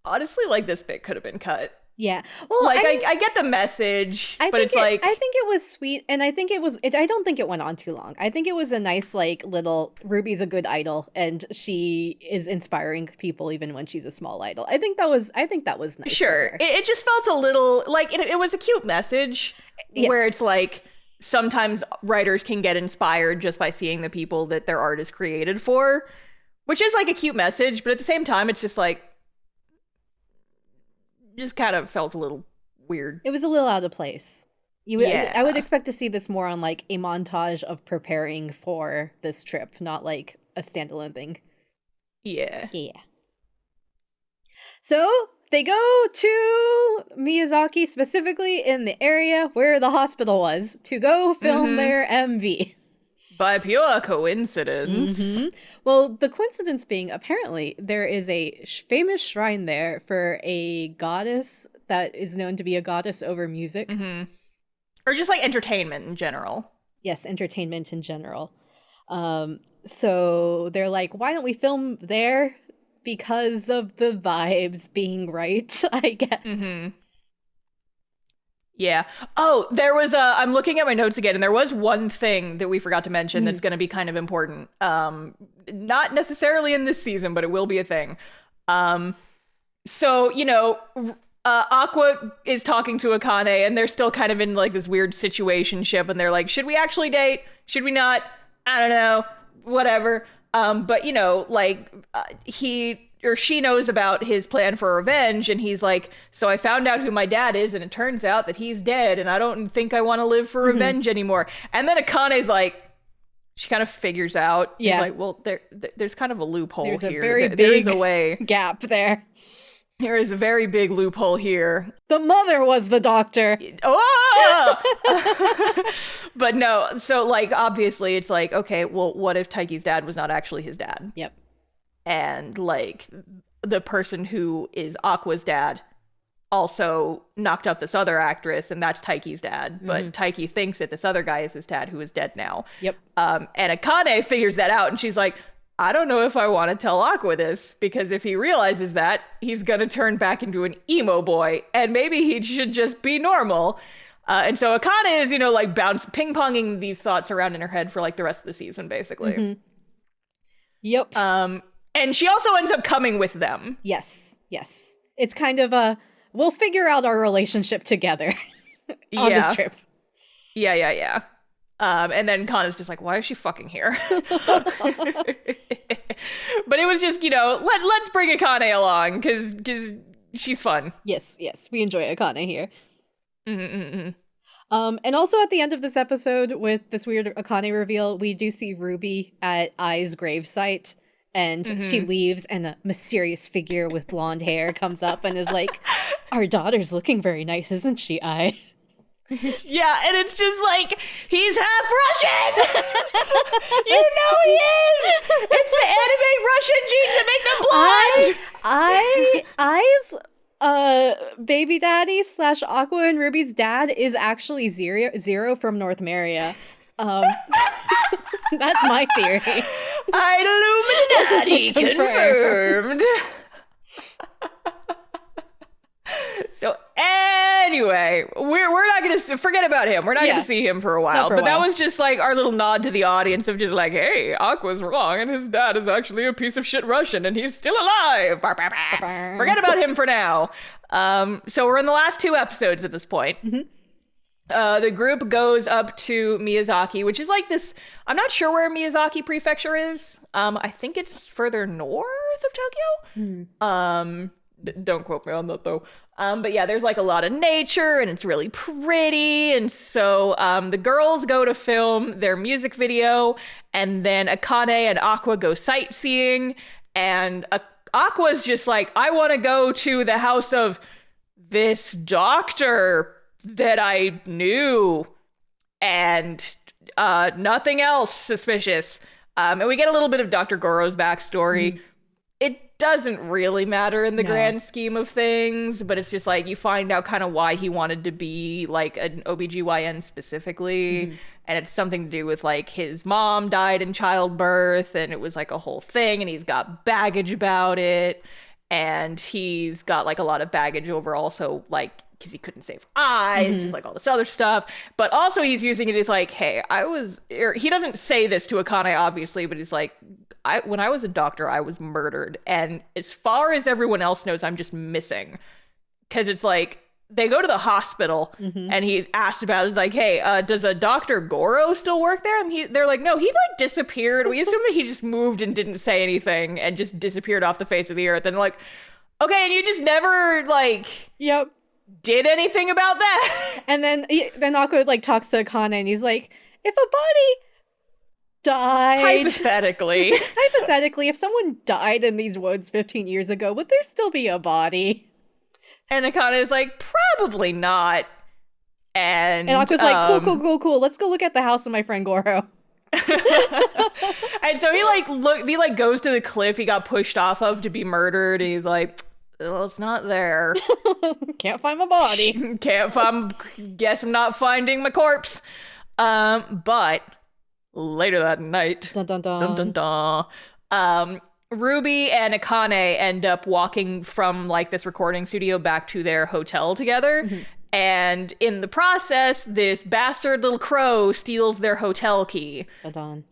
honestly, like this bit could have been cut. Yeah. Well, like I get the message, but it's like I think it was sweet, and I think I don't think it went on too long. I think it was a nice like little Ruby's a good idol and she is inspiring people even when she's a small idol. I think that was nice. Sure. It just felt a little like it was a cute message where it's like sometimes writers can get inspired just by seeing the people that their art is created for, which is like a cute message, but at the same time it's just like just kind of felt a little weird. It was a little out of place. I would expect to see this more on like a montage of preparing for this trip, not like a standalone thing. Yeah. So they go to Miyazaki, specifically in the area where the hospital was, to go film their MV. By pure coincidence. Well, the coincidence being, apparently, there is a famous shrine there for a goddess that is known to be a goddess over music. Or just like entertainment in general. Yes, entertainment in general. So they're like, why don't we film there? Because of the vibes being right, I guess. Yeah. Oh, there was I'm looking at my notes again, and there was one thing that we forgot to mention that's going to be kind of important. Not necessarily in this season, but it will be a thing. So, Aqua is talking to Akane, and they're still kind of in like this weird situationship, and they're like, should we actually date? Should we not? I don't know. Whatever. But he or she knows about his plan for revenge, and he's like, so I found out who my dad is, and it turns out that he's dead, and I don't think I want to live for revenge anymore. And then Akane's like, she kind of figures out, he's like, well, there's kind of a loophole here. There's a very big there is a way. Gap there. There is a very big loophole here. The mother was the doctor. Oh! But no, so like, obviously it's like, okay, well, what if Taiki's dad was not actually his dad? Yep. And like the person who is Aqua's dad also knocked up this other actress, and that's Taiki's dad. But Taiki thinks that this other guy is his dad, who is dead now. Yep. And Akane figures that out, and she's like, I don't know if I want to tell Aqua this, because if he realizes that, he's gonna turn back into an emo boy, and maybe he should just be normal. And so Akane is, like ping-ponging these thoughts around in her head for like the rest of the season, basically. Yep. And she also ends up coming with them. Yes. It's kind of we'll figure out our relationship together on this trip. Yeah. And then Kana's just like, why is she fucking here? But it was just, let's bring Akane along because she's fun. Yes. We enjoy Akane here. And also at the end of this episode with this weird Akane reveal, we do see Ruby at Ai's gravesite. And she leaves, and a mysterious figure with blonde hair comes up and is like, our daughter's looking very nice, isn't she, Ai? Yeah, and it's just like, he's half Russian! He is! It's the anime Russian genes that make them blind! Ai's baby daddy / Aqua and Ruby's dad is actually Zero from North Maria. That's my theory. Illuminati confirmed. So anyway, we're not gonna forget about him. We're not gonna see him for a while. But that was just like our little nod to the audience of just like, hey, Aqua's wrong, and his dad is actually a piece of shit Russian, and he's still alive. Forget about him for now. So we're in the last 2 episodes at this point. The group goes up to Miyazaki, which is like this, I'm not sure where Miyazaki Prefecture is. I think it's further north of Tokyo. Don't quote me on that though. But yeah, there's like a lot of nature and it's really pretty. And so the girls go to film their music video, and then Akane and Aqua go sightseeing, and Aqua's just like, I want to go to the house of this doctor that I knew, and nothing else suspicious. And we get a little bit of Dr. Goro's backstory. It doesn't really matter in the grand scheme of things, but it's just like you find out kind of why he wanted to be like an OBGYN specifically. And it's something to do with like his mom died in childbirth, and it was like a whole thing, and he's got baggage about it. And he's got like a lot of baggage over also like because he couldn't save and just like all this other stuff. But also he's using it as like, hey, he doesn't say this to Akane obviously, but he's like, when I was a doctor, I was murdered. And as far as everyone else knows, I'm just missing. Because it's like, they go to the hospital and he asked about it. It's like, hey, does a Dr. Goro still work there? And they're like, no, he like disappeared. We assume that he just moved and didn't say anything and just disappeared off the face of the earth. And like, okay, and you just never like did anything about that. And then Aqua like talks to Akane and he's like, if a body died, hypothetically, if someone died in these woods 15 years ago, would there still be a body? And Akane is like, probably not. And Aqua's like, cool. Let's go look at the house of my friend Goro. And so he goes to the cliff he got pushed off of to be murdered. And he's like, well, it's not there. Can't find my body. Guess I'm not finding my corpse. But later that night, dun dun dun. Ruby and Akane end up walking from like this recording studio back to their hotel together. And in the process, this bastard little crow steals their hotel key. Hold on.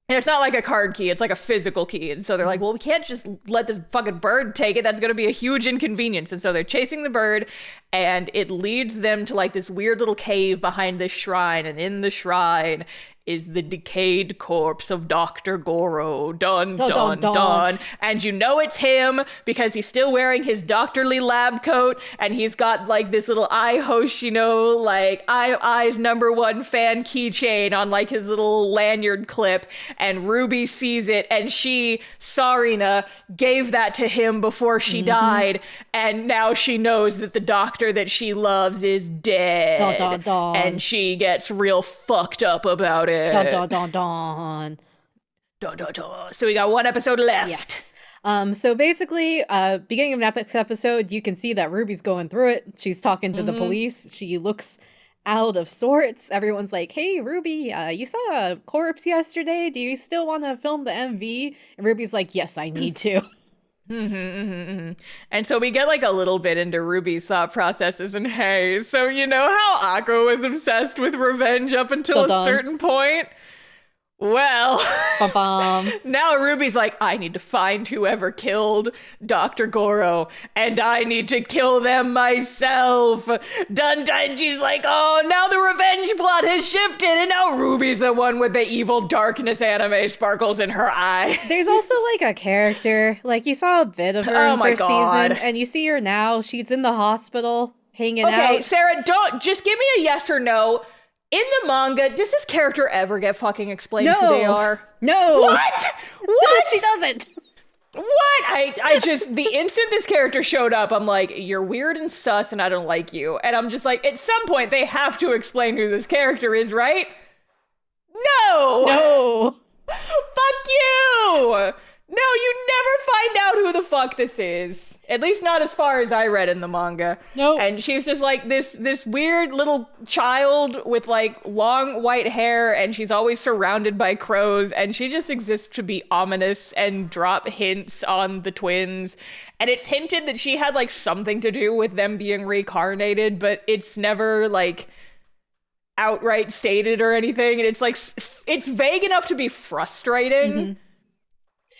And it's not like a card key, it's like a physical key. And so they're like, well, we can't just let this fucking bird take it. That's going to be a huge inconvenience. And so they're chasing the bird, and it leads them to like this weird little cave behind this shrine. And in the shrine is the decayed corpse of Dr. Goro. Dun, dun, dun, dun, dun. And you know it's him because he's still wearing his doctorly lab coat, and he's got like this little Hoshino, like I's #1 fan keychain on like his little lanyard clip. And Ruby sees it, and she, Sarina, gave that to him before she died. And now she knows that the doctor that she loves is dead. Dun, dun, dun. And she gets real fucked up about it. Dun, dun, dun, dun. Dun, dun, dun. So we got one episode left. Yes. So basically, beginning of next episode, you can see that Ruby's going through it. She's talking to the police. She looks out of sorts. Everyone's like, hey, Ruby, you saw a corpse yesterday. Do you still want to film the MV? And Ruby's like, yes, I need to. And so we get like a little bit into Ruby's thought processes, and hey, so you know how Aqua was obsessed with revenge up until a certain point? Well, now Ruby's like, I need to find whoever killed Dr. Goro, and I need to kill them myself. Dun dun. She's like, oh, now the revenge plot has shifted, and now Ruby's the one with the evil darkness anime sparkles in her eye. There's also like a character, like you saw a bit of her in the first season, and you see her now. She's in the hospital hanging out. Okay, Sarah, don't just give me a yes or no. In the manga, does this character ever get fucking explained who they are? No. What? What? She doesn't. What? I just, the instant this character showed up, I'm like, you're weird and sus and I don't like you. And I'm just like, at some point they have to explain who this character is, right? No. Fuck you. No, you never find out who the fuck this is. At least not as far as I read in the manga. Nope. And she's just like this weird little child with like long white hair, and she's always surrounded by crows, and she just exists to be ominous and drop hints on the twins. And it's hinted that she had like something to do with them being reincarnated, but it's never like outright stated or anything. And it's like, it's vague enough to be frustrating.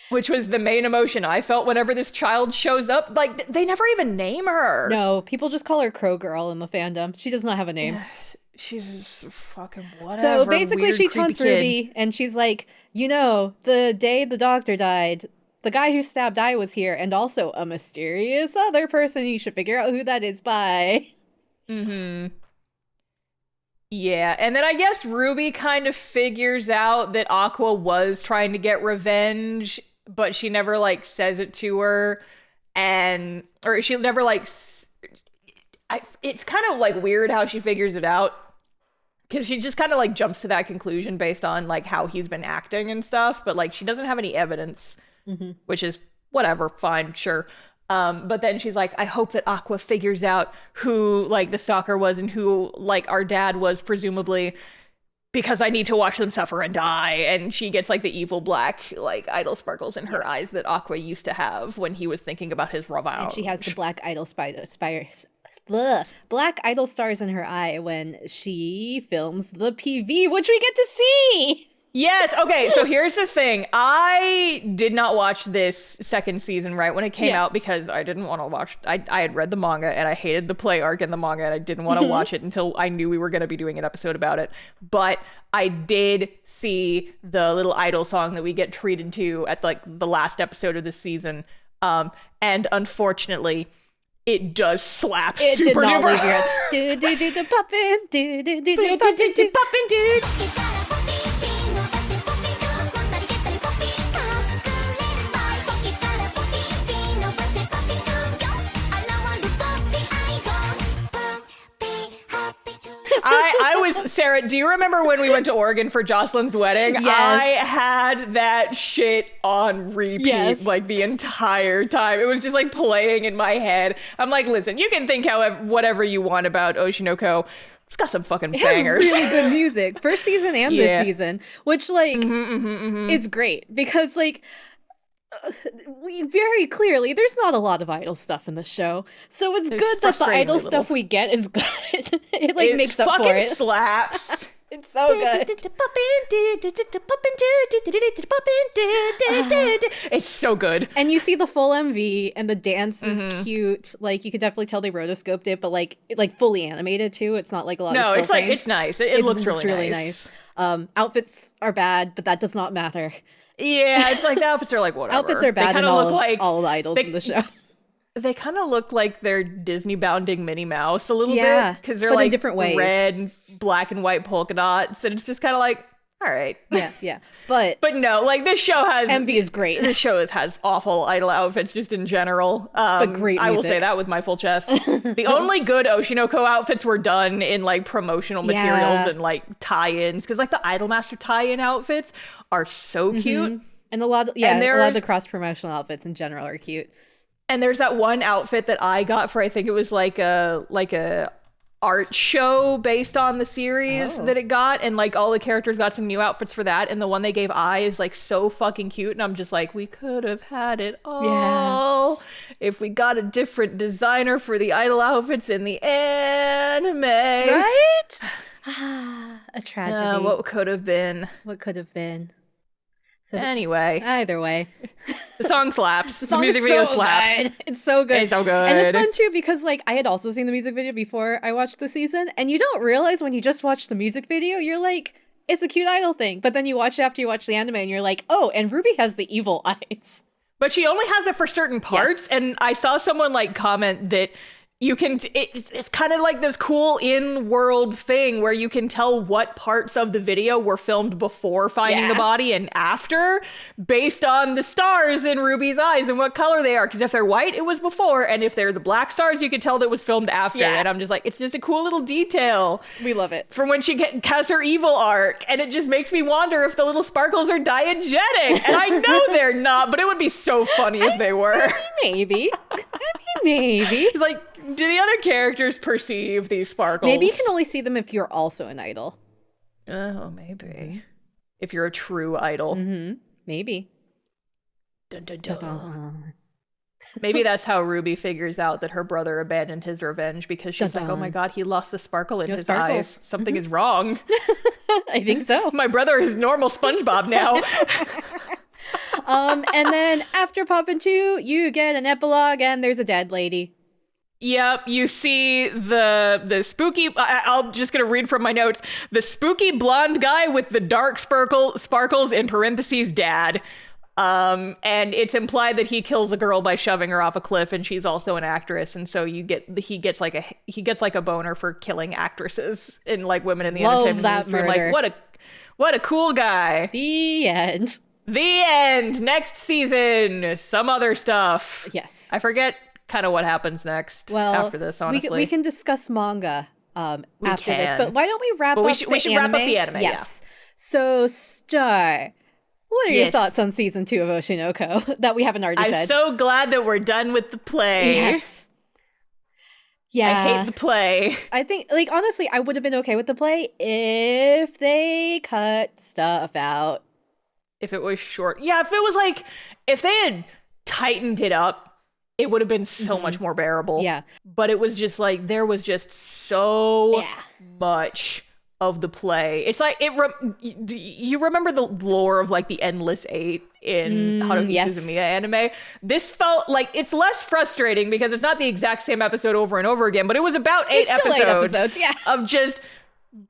Which was the main emotion I felt whenever this child shows up. Like, they never even name her. No, people just call her Crow Girl in the fandom. She does not have a name. She's fucking whatever. So basically weird, she taunts kid. Ruby, and she's like, you know, the day the doctor died, the guy who stabbed I was here, and also a mysterious other person. You should figure out who that is by. Yeah, and then I guess Ruby kind of figures out that Aqua was trying to get revenge, but she never like says it to her, or she never like it's kind of like weird how she figures it out, because she just kind of like jumps to that conclusion based on like how he's been acting and stuff, but like she doesn't have any evidence, which is whatever, fine, sure. But then she's like, I hope that Aqua figures out who like the stalker was and who like our dad was, presumably, because I need to watch them suffer and die. And she gets like the evil black like idol sparkles in her eyes that Aqua used to have when he was thinking about his revenge. And she has the black idol black idol stars in her eye when she films the PV, which we get to see. Yes. Okay. So here's the thing. I did not watch this second season right when it came out because I didn't want to watch. I had read the manga and I hated the play arc in the manga, and I didn't want to watch it until I knew we were going to be doing an episode about it. But I did see the little idol song that we get treated to at like the last episode of this season. And unfortunately, it does slap it super did not duper. Poppin', dude. I was, Sarah, do you remember when we went to Oregon for Jocelyn's wedding? Yes. I had that shit on repeat like the entire time. It was just like playing in my head. I'm like, listen, you can think whatever you want about Oshinoko. It's got some fucking bangers. It has really good music. First season and this season, which like it's great because like we very clearly, there's not a lot of idol stuff in the show, so it's good that the idol stuff we get is good. It makes up for it. Slaps. It's so good. It's so good. And you see the full MV, and the dance is cute. Like, you could definitely tell they rotoscoped it, but like fully animated too. It's not like a lot of still frames. It's nice. It looks really nice. Outfits are bad, but that does not matter. Yeah, it's like the outfits are like whatever. Outfits are bad, and all the idols in the show. They kind of look like they're Disney bounding Minnie Mouse a little bit, because they're like in different ways. Red, black, and white polka dots, and it's just kind of like, all right. Yeah. But no, like this show has MV is great. This show has awful idol outfits just in general. But great music. I will say that with my full chest. The only good Oshinoko outfits were done in like promotional materials and like tie-ins, because like the Idolmaster tie-in outfits are so cute. And a lot of the cross promotional outfits in general are cute. And there's that one outfit that I got for, I think it was like a art show based on the series that it got, and like all the characters got some new outfits for that, and the one they gave I is like so fucking cute, and I'm just like, we could have had it all if we got a different designer for the idol outfits in the anime, right? A tragedy. What could have been. So anyway, either way, the song slaps. The music video slaps. Good. It's so good. It's so good. And it's fun too, because like I had also seen the music video before I watched the season, and you don't realize when you just watch the music video, you're like, it's a cute idol thing. But then you watch it after you watch the anime, and you're like, oh, and Ruby has the evil eyes. But she only has it for certain parts, and I saw someone like comment that you can, it's kind of like this cool in-world thing where you can tell what parts of the video were filmed before finding the body and after, based on the stars in Ruby's eyes and what color they are. Because if they're white, it was before, and if they're the black stars, you can tell that was filmed after. And I'm just like, it's just a cool little detail. We love it. From when she has her evil arc, and it just makes me wonder if the little sparkles are diegetic. And I know they're not, but it would be so funny if they were. Maybe. It's like, do the other characters perceive these sparkles? Maybe you can only see them if you're also an idol. Oh, maybe. If you're a true idol. Maybe. Dun, dun, dun. Maybe that's how Ruby figures out that her brother abandoned his revenge, because she's like, oh my god, he lost the sparkle in his eyes. Something is wrong. I think so. My brother is normal SpongeBob now. And then after Poppin' 2, you get an epilogue, and there's a dead lady. Yep, you see the spooky, I'm just going to read from my notes, the spooky blonde guy with the dark sparkles, in parentheses, dad. And it's implied that he kills a girl by shoving her off a cliff, and she's also an actress, and so he gets like a boner for killing actresses and like women in the entertainment industry. Murder. Like, what a cool guy. The end. The end. Next season, some other stuff. Yes. I forget kind of what happens next after this, honestly. We can discuss manga after this, but why don't we wrap up the anime? We should wrap up the anime, yes. So, Star, what are your thoughts on season 2 of Oshinoko that we haven't already said? I'm so glad that we're done with the play. Yes. Yeah. I hate the play. I think, like, honestly, I would have been okay with the play if they cut stuff out. If it was short. Yeah, if it was like, if they had tightened it up, it would have been so much more bearable. Yeah. But it was just like, there was just so much of the play. It's like, you remember the lore of like the Endless Eight in Haruhi Suzumiya anime? This felt like, it's less frustrating because it's not the exact same episode over and over again, but it was about 8 episodes of just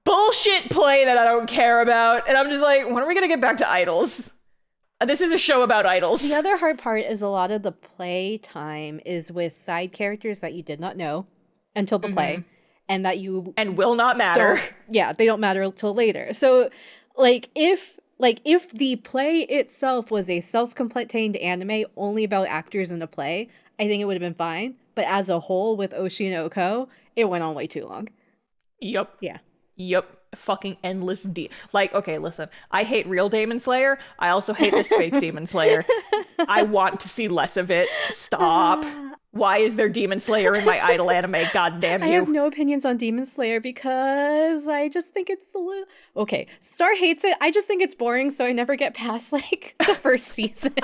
bullshit play that I don't care about. And I'm just like, when are we going to get back to idols? This is a show about idols. The other hard part is a lot of the play time is with side characters that you did not know until the play, and that you will not matter. They don't matter until later. So, if the play itself was a self-contained anime only about actors in a play, I think it would have been fine. But as a whole, with Oshinoko, it went on way too long. Yep. Yeah. Yep. Fucking endless okay, listen, I hate real Demon Slayer. I also hate this fake Demon Slayer. I want to see less of it. Stop. Why is there Demon Slayer in my idol anime? God damn you. I have no opinions on Demon Slayer because I just think it's a little... Okay, Star hates it. I just think it's boring, so I never get past, like, the first season.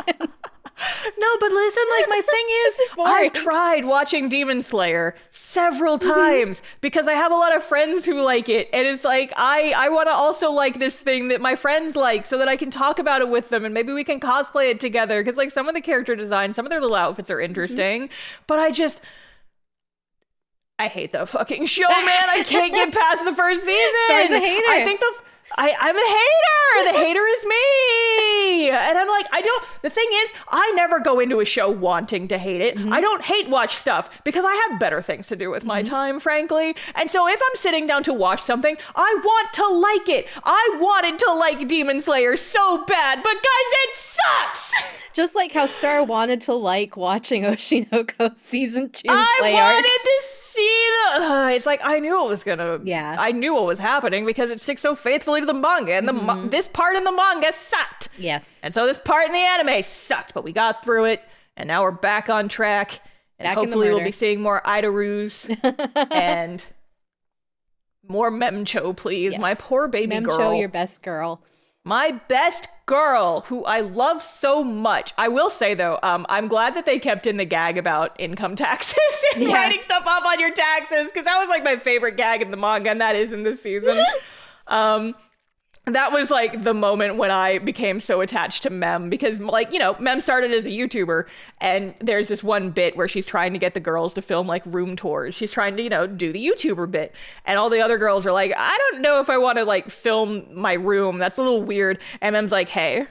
No, but listen, like, my thing is I've tried watching Demon Slayer several times because I have a lot of friends who like it. And it's like, I want to also like this thing that my friends like so that I can talk about it with them and maybe we can cosplay it together. Because, like, some of the character designs, some of their little outfits are interesting. But I hate the fucking show, man. I can't get past the first season. Star's a hater. I think I'm a hater. The hater is me. And I'm like, the thing is, I never go into a show wanting to hate it. I don't hate watch stuff because I have better things to do with my time, frankly. And so if I'm sitting down to watch something, I want to like it. I wanted to like Demon Slayer so bad, but guys, it sucks. Just like how Star wanted to like watching Oshi no Ko season 2 I play wanted arc. to see it's like I knew it was gonna. Yeah. I knew what was happening because it sticks so faithfully to the manga, and this part in the manga sucked. Yes. And so this part in the anime sucked, but we got through it, and now we're back on track, and hopefully we'll be seeing more Idols and more Memcho, please. Yes. My poor baby girl. Memcho, your best girl. My best girl, who I love so much. I will say, though, I'm glad that they kept in the gag about income taxes and writing stuff off on your taxes, because that was, like, my favorite gag in the manga, and that is in this season. That was, like, the moment when I became so attached to Mem, because, like, you know, Mem started as a YouTuber, and there's this one bit where she's trying to get the girls to film, like, room tours. She's trying to, you know, do the YouTuber bit, and all the other girls are like, I don't know if I want to, like, film my room. That's a little weird. And Mem's like, hey, if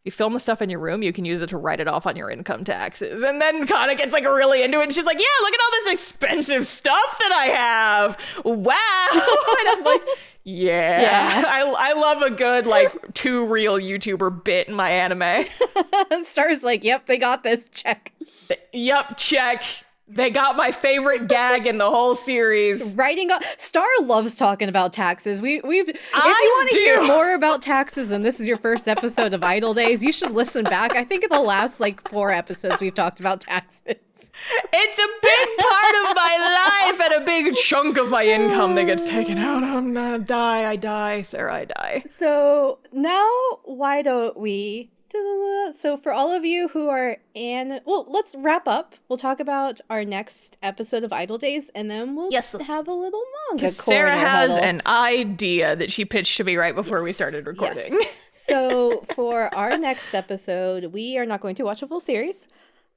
you film the stuff in your room, you can use it to write it off on your income taxes. And then Kana gets, like, really into it, and she's like, yeah, look at all this expensive stuff that I have. Wow. And I'm like, yeah. I love a good, like, too real YouTuber bit in my anime. Star's like, yep, they got this. Check. Yep, check. They got my favorite gag in the whole series. Star loves talking about taxes. If you want to hear more about taxes and this is your first episode of Idol Days, you should listen back. I think in the last, like, 4 episodes we've talked about taxes. It's a big part of my life and a big chunk of my income that gets taken out. I die, Sarah, I die. So now, why don't we... So for all of you who are let's wrap up. We'll talk about our next episode of Idol Days, and then we'll have a little manga. Sarah has an idea that she pitched to me right before we started recording. Yes. So for our next episode, we are not going to watch a full series.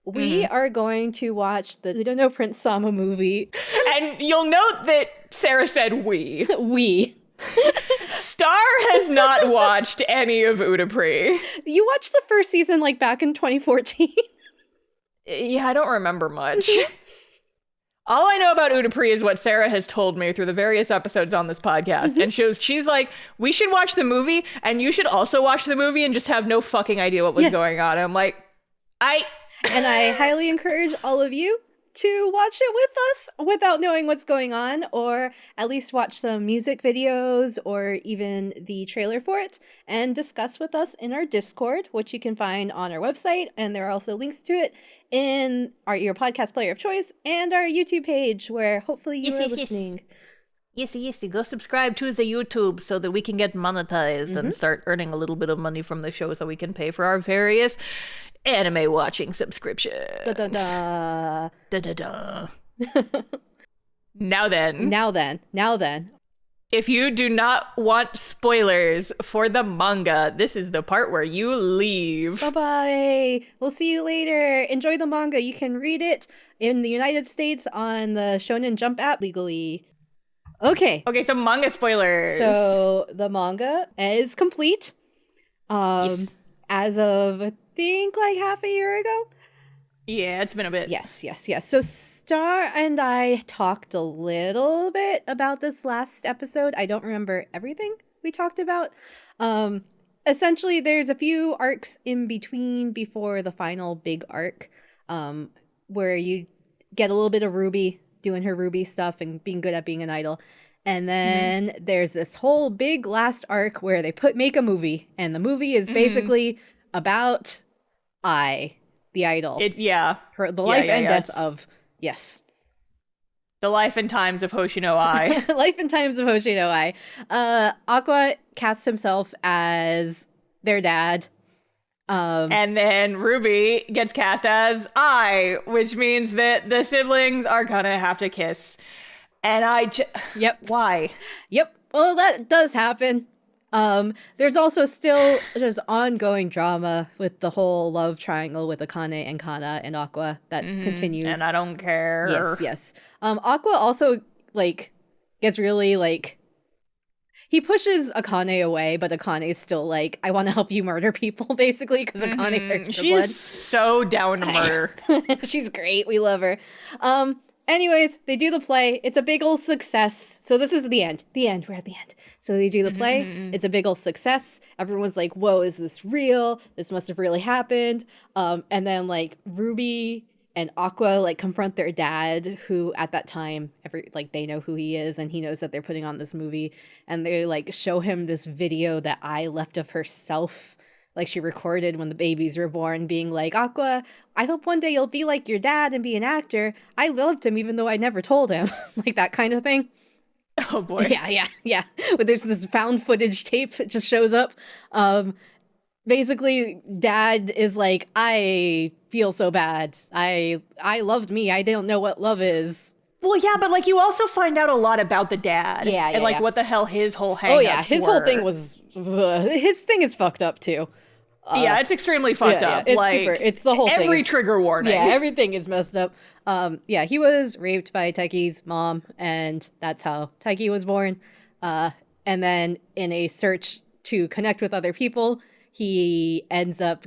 We are going to watch the Udo no Prince Sama movie. And you'll note that Sarah said we. We. Star has not watched any of Udapri. You watched the first season, like, back in 2014. Yeah, I don't remember much. All I know about Udapri is what Sarah has told me through the various episodes on this podcast. And she's like, we should watch the movie, and you should also watch the movie and just have no fucking idea what was going on. And I'm like, And I highly encourage all of you to watch it with us without knowing what's going on, or at least watch some music videos or even the trailer for it and discuss with us in our Discord, which you can find on our website, and there are also links to it in your podcast player of choice and our YouTube page where hopefully you are listening. Yes, go subscribe to the YouTube so that we can get monetized and start earning a little bit of money from the show so we can pay for our various anime watching subscriptions. Now then. If you do not want spoilers for the manga, this is the part where you leave. Bye-bye. We'll see you later. Enjoy the manga. You can read it in the United States on the Shonen Jump app legally. Okay, so manga spoilers. So the manga is complete. As of, I think, like half a year ago. Yeah, it's been a bit. Yes. So Star and I talked a little bit about this last episode. I don't remember everything we talked about. Essentially, there's a few arcs in between before the final big arc, where you get a little bit of Ruby doing her Ruby stuff and being good at being an idol. And then there's this whole big last arc where they make a movie, and the movie is basically about the idol. The life and death of, the life and times of Hoshino Ai. Life and times of Hoshino Ai. Aqua casts himself as their dad. And then Ruby gets cast as I, which means that the siblings are gonna have to kiss. And Yep. Why? Yep. Well, that does happen. There's also still just ongoing drama with the whole love triangle with Akane and Kana and Aqua that continues. And I don't care. Yes. Aqua also, like, gets really, like, he pushes Akane away, but Akane's still like, I want to help you murder people, basically, because Akane thirsts for blood. She's so down to murder. She's great. We love her. Anyways, they do the play. It's a big old success. So this is the end. The end. We're at the end. So they do the play. It's a big old success. Everyone's like, whoa, is this real? This must have really happened. And then, like, Ruby and Aqua, like, confront their dad, who at that time, they know who he is, and he knows that they're putting on this movie. And they, like, show him this video that I left of herself, like, she recorded when the babies were born, being like, Aqua, I hope one day you'll be like your dad and be an actor. I loved him even though I never told him. Like, that kind of thing. Oh, boy. Yeah. But there's this found footage tape that just shows up. Basically, dad is like, I feel so bad. I loved me. I don't know what love is. Well, yeah, but, like, you also find out a lot about the dad. And, like, what the hell his whole hang-ups Oh, yeah, his whole thing was... his thing is fucked up, too. Yeah, it's extremely fucked up. It's like, super. It's the whole thing. Every trigger warning. Yeah, everything is messed up. Yeah, he was raped by Taiki's mom, and that's how Taiki was born. And then in a search to connect with other people, he ends up,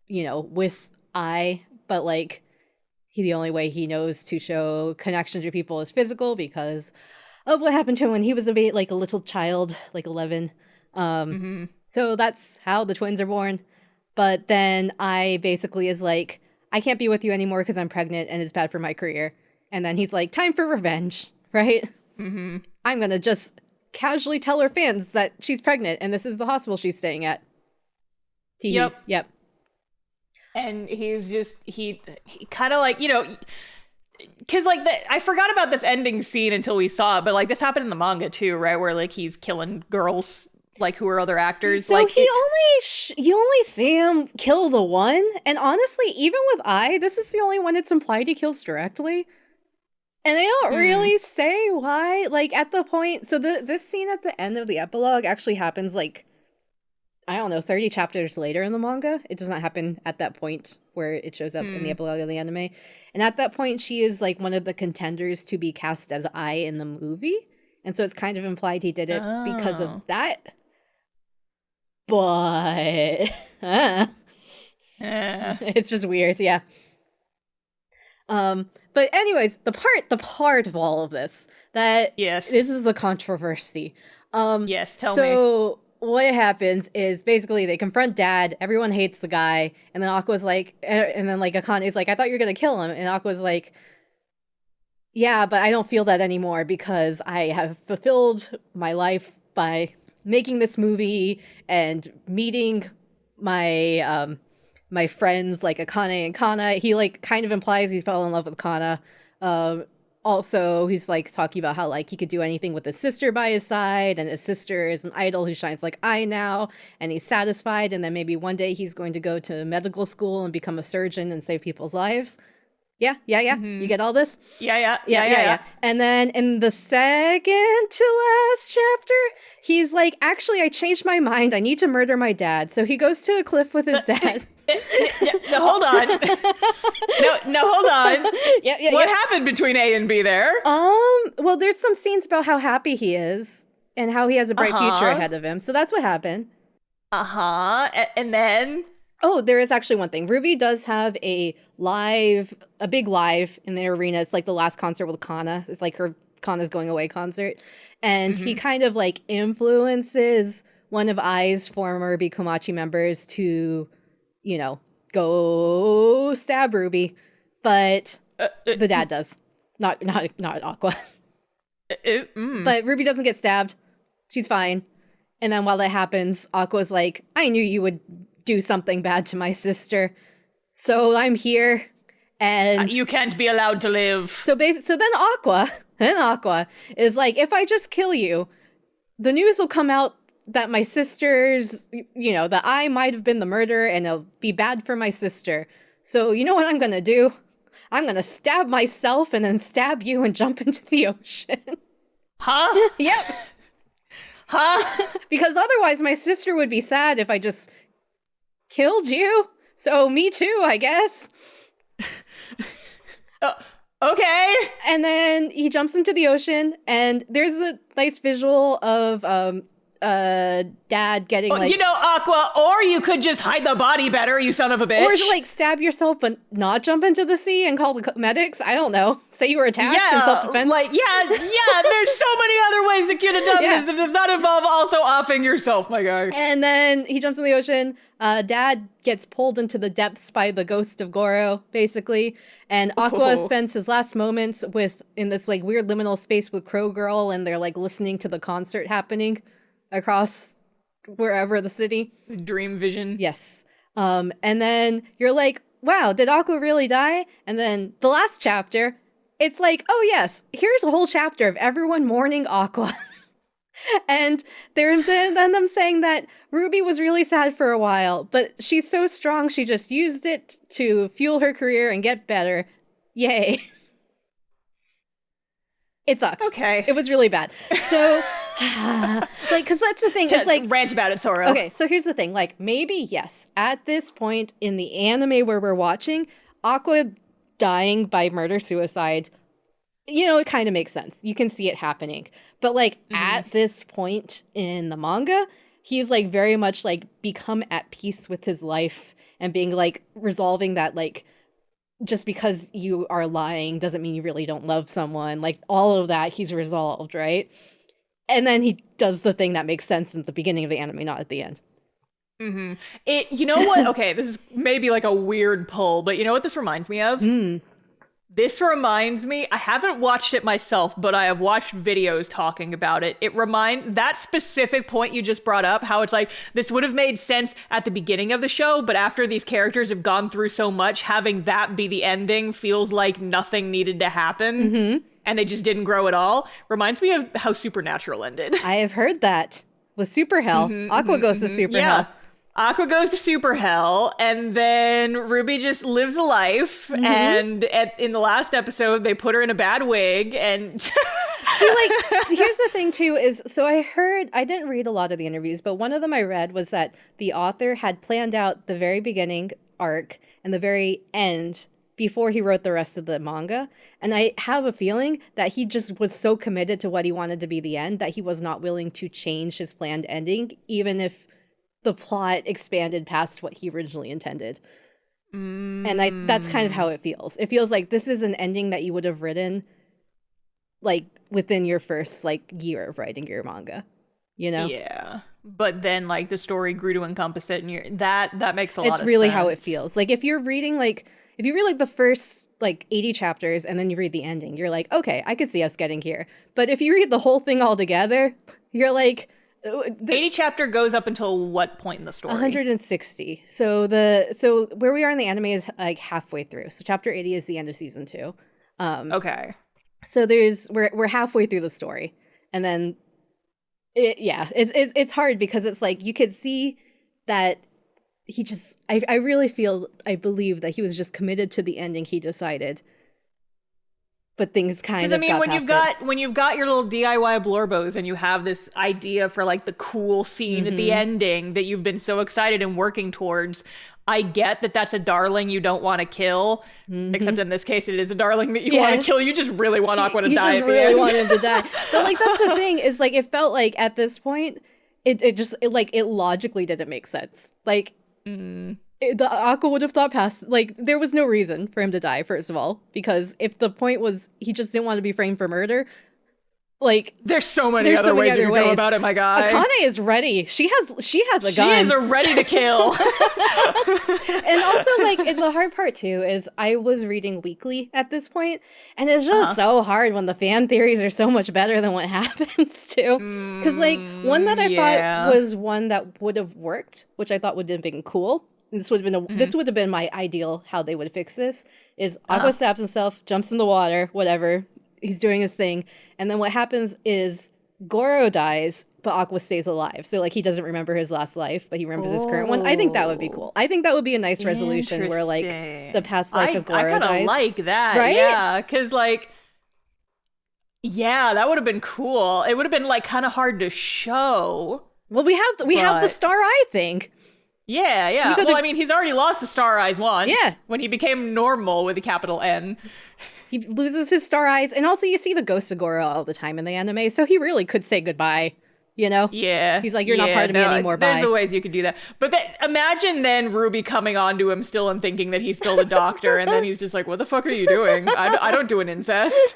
with but, like, the only way he knows to show connection to people is physical because of what happened to him when he was a little child, like 11. So that's how the twins are born. But then I basically is like, I can't be with you anymore because I'm pregnant and it's bad for my career. And then he's like, time for revenge, right? I'm going to just casually tell her fans that she's pregnant and this is the hospital she's staying at. Yep. And he kind of like, because like I forgot about this ending scene until we saw it, but like this happened in the manga too, right? Where like he's killing girls like who are other actors. So like you only see him kill the one, and honestly, even with this is the only one it's implied he kills directly. And they don't really say why. Like at the point, so this scene at the end of the epilogue actually happens like, I don't know, 30 chapters later in the manga. It does not happen at that point where it shows up in the epilogue of the anime. And at that point, she is like one of the contenders to be cast as in the movie. And so it's kind of implied he did it because of that. But it's just weird, yeah. But anyways, the part of all of this that this is the controversy. Tell me. So what happens is basically they confront dad, everyone hates the guy, and then Aqua's like, and then like Akane's like, I thought you were gonna kill him, and Aqua's like, yeah, but I don't feel that anymore because I have fulfilled my life by making this movie and meeting my my friends like Akane and Kana. He like kind of implies he fell in love with Kana. Also, he's like talking about how like he could do anything with his sister by his side, and his sister is an idol who shines like now, and he's satisfied, and then maybe one day he's going to go to medical school and become a surgeon and save people's lives. Yeah. You get all this? Yeah. And then in the second to last chapter, he's like, actually, I changed my mind. I need to murder my dad. So he goes to a cliff with his dad. No, hold on. No, hold on. What happened between A and B there? Well, there's some scenes about how happy he is and how he has a bright future ahead of him. So that's what happened. And then? Oh, there is actually one thing. Ruby does have a big live in the arena. It's like the last concert with Kana. It's like her Kana's going away concert. And he kind of like influences one of Ai's former Bikomachi members to, go stab Ruby. But the dad does. Not Aqua. But Ruby doesn't get stabbed. She's fine. And then while that happens, Aqua's like, I knew you would do something bad to my sister, so I'm here, and you can't be allowed to live. So then Aqua is like, if I just kill you, the news will come out that my sister's, that I might have been the murderer and it'll be bad for my sister. So you know what I'm going to do? I'm going to stab myself and then stab you and jump into the ocean. Huh? Yep. Huh? Because otherwise my sister would be sad if I just killed you. So me too, I guess. Okay. And then he jumps into the ocean, and there's a nice visual of Dad getting Aqua, or you could just hide the body better, you son of a bitch. Or stab yourself but not jump into the sea and call the medics. I don't know. Say you were attacked in self-defense. There's so many other ways that you could have done this. It does not involve also offing yourself, my guy. And then he jumps in the ocean. Dad gets pulled into the depths by the ghost of Goro, basically. And Aqua spends his last moments in this weird liminal space with Crow Girl, and they're listening to the concert happening across wherever the city. Dream vision. Yes. And then you're like, wow, did Aqua really die? And then the last chapter, it's like, oh yes, here's a whole chapter of everyone mourning Aqua. And then them saying that Ruby was really sad for a while, but she's so strong she just used it to fuel her career and get better. Yay. It sucks. Okay. It was really bad. So, because that's the thing. It's rant about it, Sora. Okay, so here's the thing. Maybe, yes, at this point in the anime where we're watching, Aqua dying by murder-suicide, it kind of makes sense. You can see it happening. But, at this point in the manga, he's, very much, become at peace with his life and being, resolving that, just because you are lying doesn't mean you really don't love someone. All of that, he's resolved, right? And then he does the thing that makes sense in the beginning of the anime, not at the end. Mm-hmm. You know what? Okay, this is maybe a weird pull, but you know what this reminds me of? This reminds me, I haven't watched it myself, but I have watched videos talking about it. That specific point you just brought up, how it's this would have made sense at the beginning of the show, but after these characters have gone through so much, having that be the ending feels like nothing needed to happen. Mm-hmm. And they just didn't grow at all. Reminds me of how Supernatural ended. I have heard that. With Super Hell. Aqua goes to Super Hell. Aqua goes to Super Hell, and then Ruby just lives a life, and in the last episode, they put her in a bad wig, and... See, here's the thing, too, is, so I didn't read a lot of the interviews, but one of them I read was that the author had planned out the very beginning arc and the very end before he wrote the rest of the manga, and I have a feeling that he just was so committed to what he wanted to be the end that he was not willing to change his planned ending, even if the plot expanded past what he originally intended. And that's kind of how it feels. It feels like this is an ending that you would have written within your first year of writing your manga, Yeah. But then the story grew to encompass it, and that makes a lot of sense. It's really how it feels. If you're reading if you read the first 80 chapters and then you read the ending, you're like, okay, I could see us getting here. But if you read the whole thing all together, you're like, 80 chapter goes up until what point in the story? 160. So where we are in the anime is halfway through. So chapter 80 is the end of season 2. Okay. So we're halfway through the story, and then it's hard because it's you could see that he just I really believe that he was just committed to the ending he decided. But things kind of when you've got your little DIY blorbos and you have this idea for the cool scene at the ending that you've been so excited and working towards, I get that that's a darling you don't want to kill, except in this case it is a darling that you want to kill. You just really want Aqua to die at the end. You just really want him to die. But that's the thing is it felt at this point it logically didn't make sense. The Aqua would have thought past, there was no reason for him to die, first of all, because if the point was he just didn't want to be framed for murder, there's so many other ways you can go about it, my guy. Akane is ready. She has a gun. She is ready to kill. And also, the hard part, too, is I was reading weekly at this point, and it's just so hard when the fan theories are so much better than what happens, too. Because, one that I thought was one that would have worked, which I thought would have been cool, this would have been my ideal how they would fix this, is Aqua stabs himself, jumps in the water, whatever, he's doing his thing, and then what happens is Goro dies, but Aqua stays alive. So like he doesn't remember his last life, but he remembers his current one. I think that would be cool. I think that would be a nice resolution where like the past life of Goro dies. I kind of like that, right? Yeah, because like, yeah, that would have been cool. It would have been like kind of hard to show. Well, we have the Star Eye thing. Yeah. Well, I mean, he's already lost the Star Eyes once. Yeah. When he became normal with a capital N. He loses his Star Eyes, and also you see the ghost of Goro all the time in the anime, so he really could say goodbye. You know? Yeah. He's like, you're not part of me anymore, There's bye. ways you could do that. But imagine then Ruby coming on to him still and thinking that he's still the doctor, and then he's just like, what the fuck are you doing? I don't do an incest.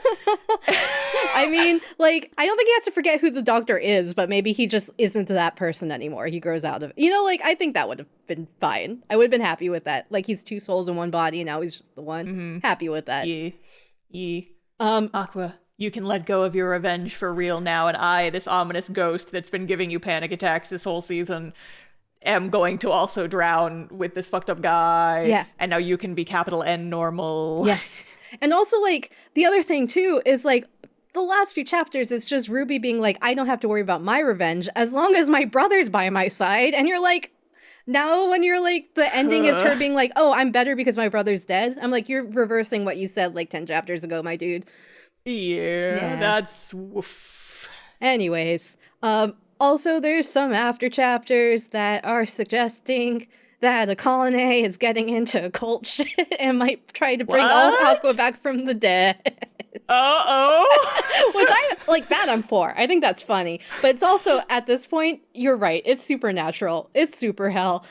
I mean, like, I don't think he has to forget who the doctor is, but maybe he just isn't that person anymore. He grows out of it. You know, like, I think that would have been fine. I would have been happy with that. Like, he's two souls in one body, and now he's just the one. Mm-hmm. Happy with that. Yeah. Aqua, you can let go of your revenge for real now, and I, this ominous ghost that's been giving you panic attacks this whole season, am going to also drown with this fucked up guy. Yeah. And now you can be capital N normal. Yes. And also, like, the other thing, too, is, like, the last few chapters, it's just Ruby being like, I don't have to worry about my revenge as long as my brother's by my side. And you're like, now when you're like, the ending is her being like, oh, I'm better because my brother's dead. I'm like, you're reversing what you said like 10 chapters ago, my dude. Yeah. That's woof. Anyways, also there's some after chapters that are suggesting that Akane is getting into occult shit and might try to bring all Aqua back from the dead. Uh-oh. Which I like that I'm for. I think that's funny. But it's also at this point, you're right. It's supernatural. It's super hell.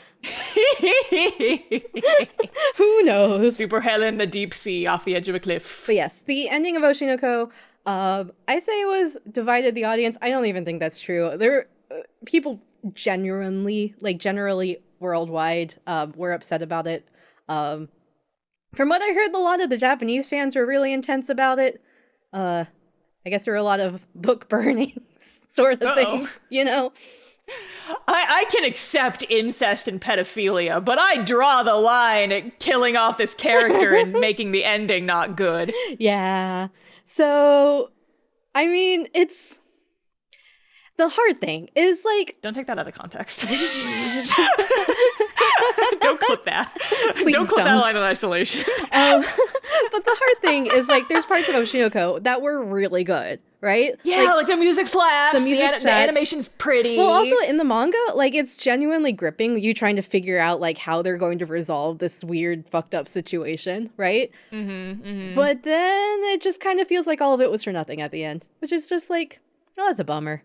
Who knows? Super hell in the deep sea off the edge of a cliff. But yes, the ending of Oshinoko, I say it was divided the audience. I don't even think that's true. There people generally worldwide were upset about it. From what I heard, a lot of the Japanese fans were really intense about it. I guess there were a lot of book burnings sort of things, you know? I can accept incest and pedophilia, but I draw the line at killing off this character and making the ending not good. Yeah. So, I mean, it's... The hard thing is, like... Don't take that out of context. Don't clip that. Please don't clip that line in isolation. But the hard thing is, like, there's parts of Oshinoko that were really good, right? Yeah, like the music slaps, the animation's pretty. Well, also in the manga, like, it's genuinely gripping, you trying to figure out, like, how they're going to resolve this weird, fucked up situation, right? Mm-hmm, mm-hmm. But then it just kind of feels like all of it was for nothing at the end, which is just like, oh, that's a bummer.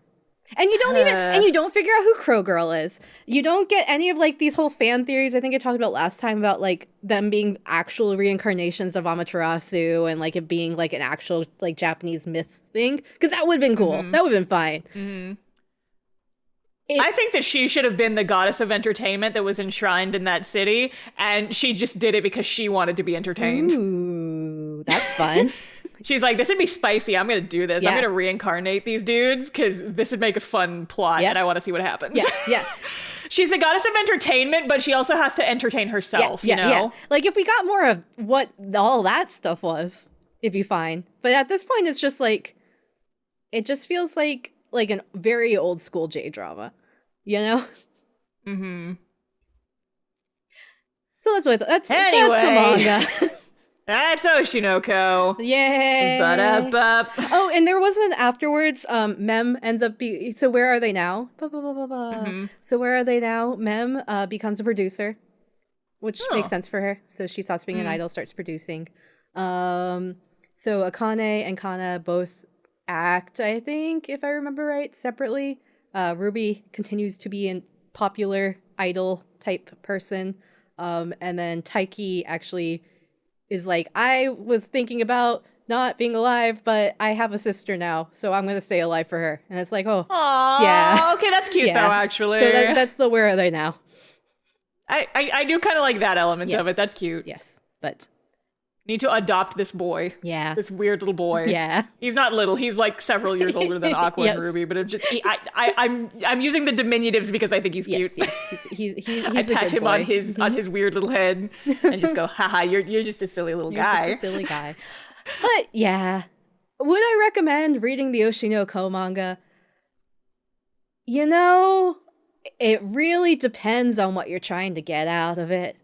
And you don't figure out who Crow Girl is. You don't get any of, like, these whole fan theories I think I talked about last time about, like, them being actual reincarnations of Amaterasu and, like, it being, like, an actual, like, Japanese myth thing. Because that would have been cool. Mm-hmm. That would have been fine. Mm-hmm. I think that she should have been the goddess of entertainment that was enshrined in that city, and she just did it because she wanted to be entertained. Ooh, that's fun. She's like, this would be spicy. I'm going to do this. Yeah. I'm going to reincarnate these dudes because this would make a fun plot, and I want to see what happens. Yeah. She's the goddess of entertainment, but she also has to entertain herself, you know? Yeah. Like, if we got more of what all that stuff was, it'd be fine. But at this point, it's just like, it just feels like a very old school J-drama, you know? Mm-hmm. So that's the manga. That's Oshinoko. Yay! Ba-da-ba. Oh, and there was an afterwards. Mem ends up so where are they now? Mm-hmm. So where are they now? Mem becomes a producer, which makes sense for her. So she stops being an idol, starts producing. So Akane and Kana both act, I think, if I remember right, separately. Ruby continues to be a popular idol type person. And then Taiki actually is like, I was thinking about not being alive, but I have a sister now, so I'm going to stay alive for her. And it's like, oh. Aww, yeah. Okay, that's cute though, actually. So that's the where are they now? I do kind of like that element of it. That's cute. Yes, but... Need to adopt this boy. Yeah. This weird little boy. Yeah. He's not little. He's like several years older than Aqua and Ruby, but it's just I'm using the diminutives because I think he's cute. Yes. He's I pat him on his weird little head and just go, haha, you're just a silly little guy. Just a silly guy. But yeah. Would I recommend reading the Oshinoko manga? You know, it really depends on what you're trying to get out of it.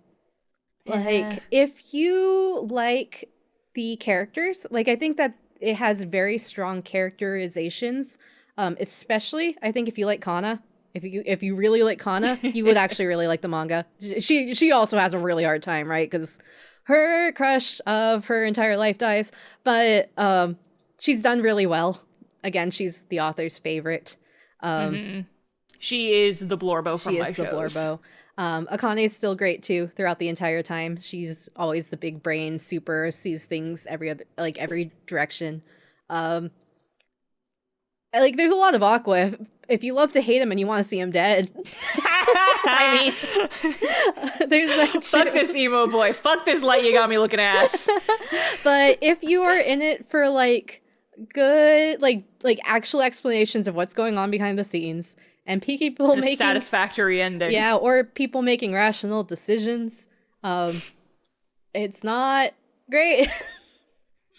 Like, if you like the characters, like, I think that it has very strong characterizations, especially, I think if you like Kana, if you really like Kana, you would actually really like the manga. She also has a really hard time, right? Because her crush of her entire life dies, but she's done really well. Again, she's the author's favorite. She is the Blorbo from my shows. She is the Blorbo. Akane is still great too throughout the entire time. She's always the big brain, super sees things every direction. Like there's a lot of Aqua. If you love to hate him and you want to see him dead, I mean, there's that too. Fuck this emo boy. Fuck this light you got me looking ass. But if you are in it for like good, like actual explanations of what's going on behind the scenes and people making satisfactory ending, yeah, or people making rational decisions, it's not great.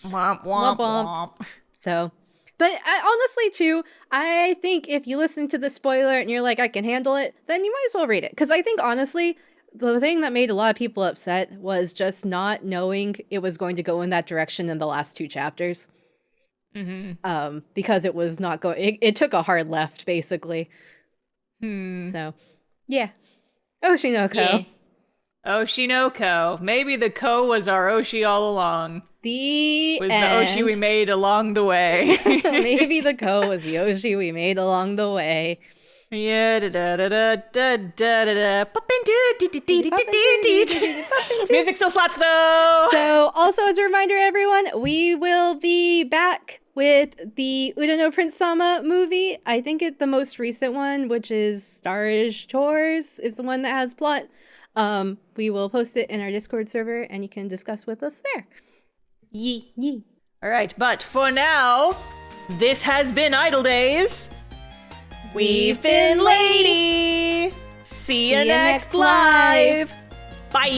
Womp womp womp. So. But honestly, too, I think if you listen to the spoiler and you're like, I can handle it, then you might as well read it. Because I think, honestly, the thing that made a lot of people upset was just not knowing it was going to go in that direction in the last 2 chapters. Because it was not going... It took a hard left, basically. So, yeah. Oshinoko. Yeah. Oshinoko. Maybe the Ko was our Oshi all along. The Oshi we made along the way. Maybe the Ko was the Oshi we made along the way. Yeah, music still slaps though. So, also as a reminder, everyone, we will be back with the Udano Prince Sama movie. I think the most recent one, which is Starish Tours, is the one that has plot. We will post it in our Discord server, and you can discuss with us there. Yee. All right, but for now, this has been iDOL Days. We've been Lady. See you next live. Bye.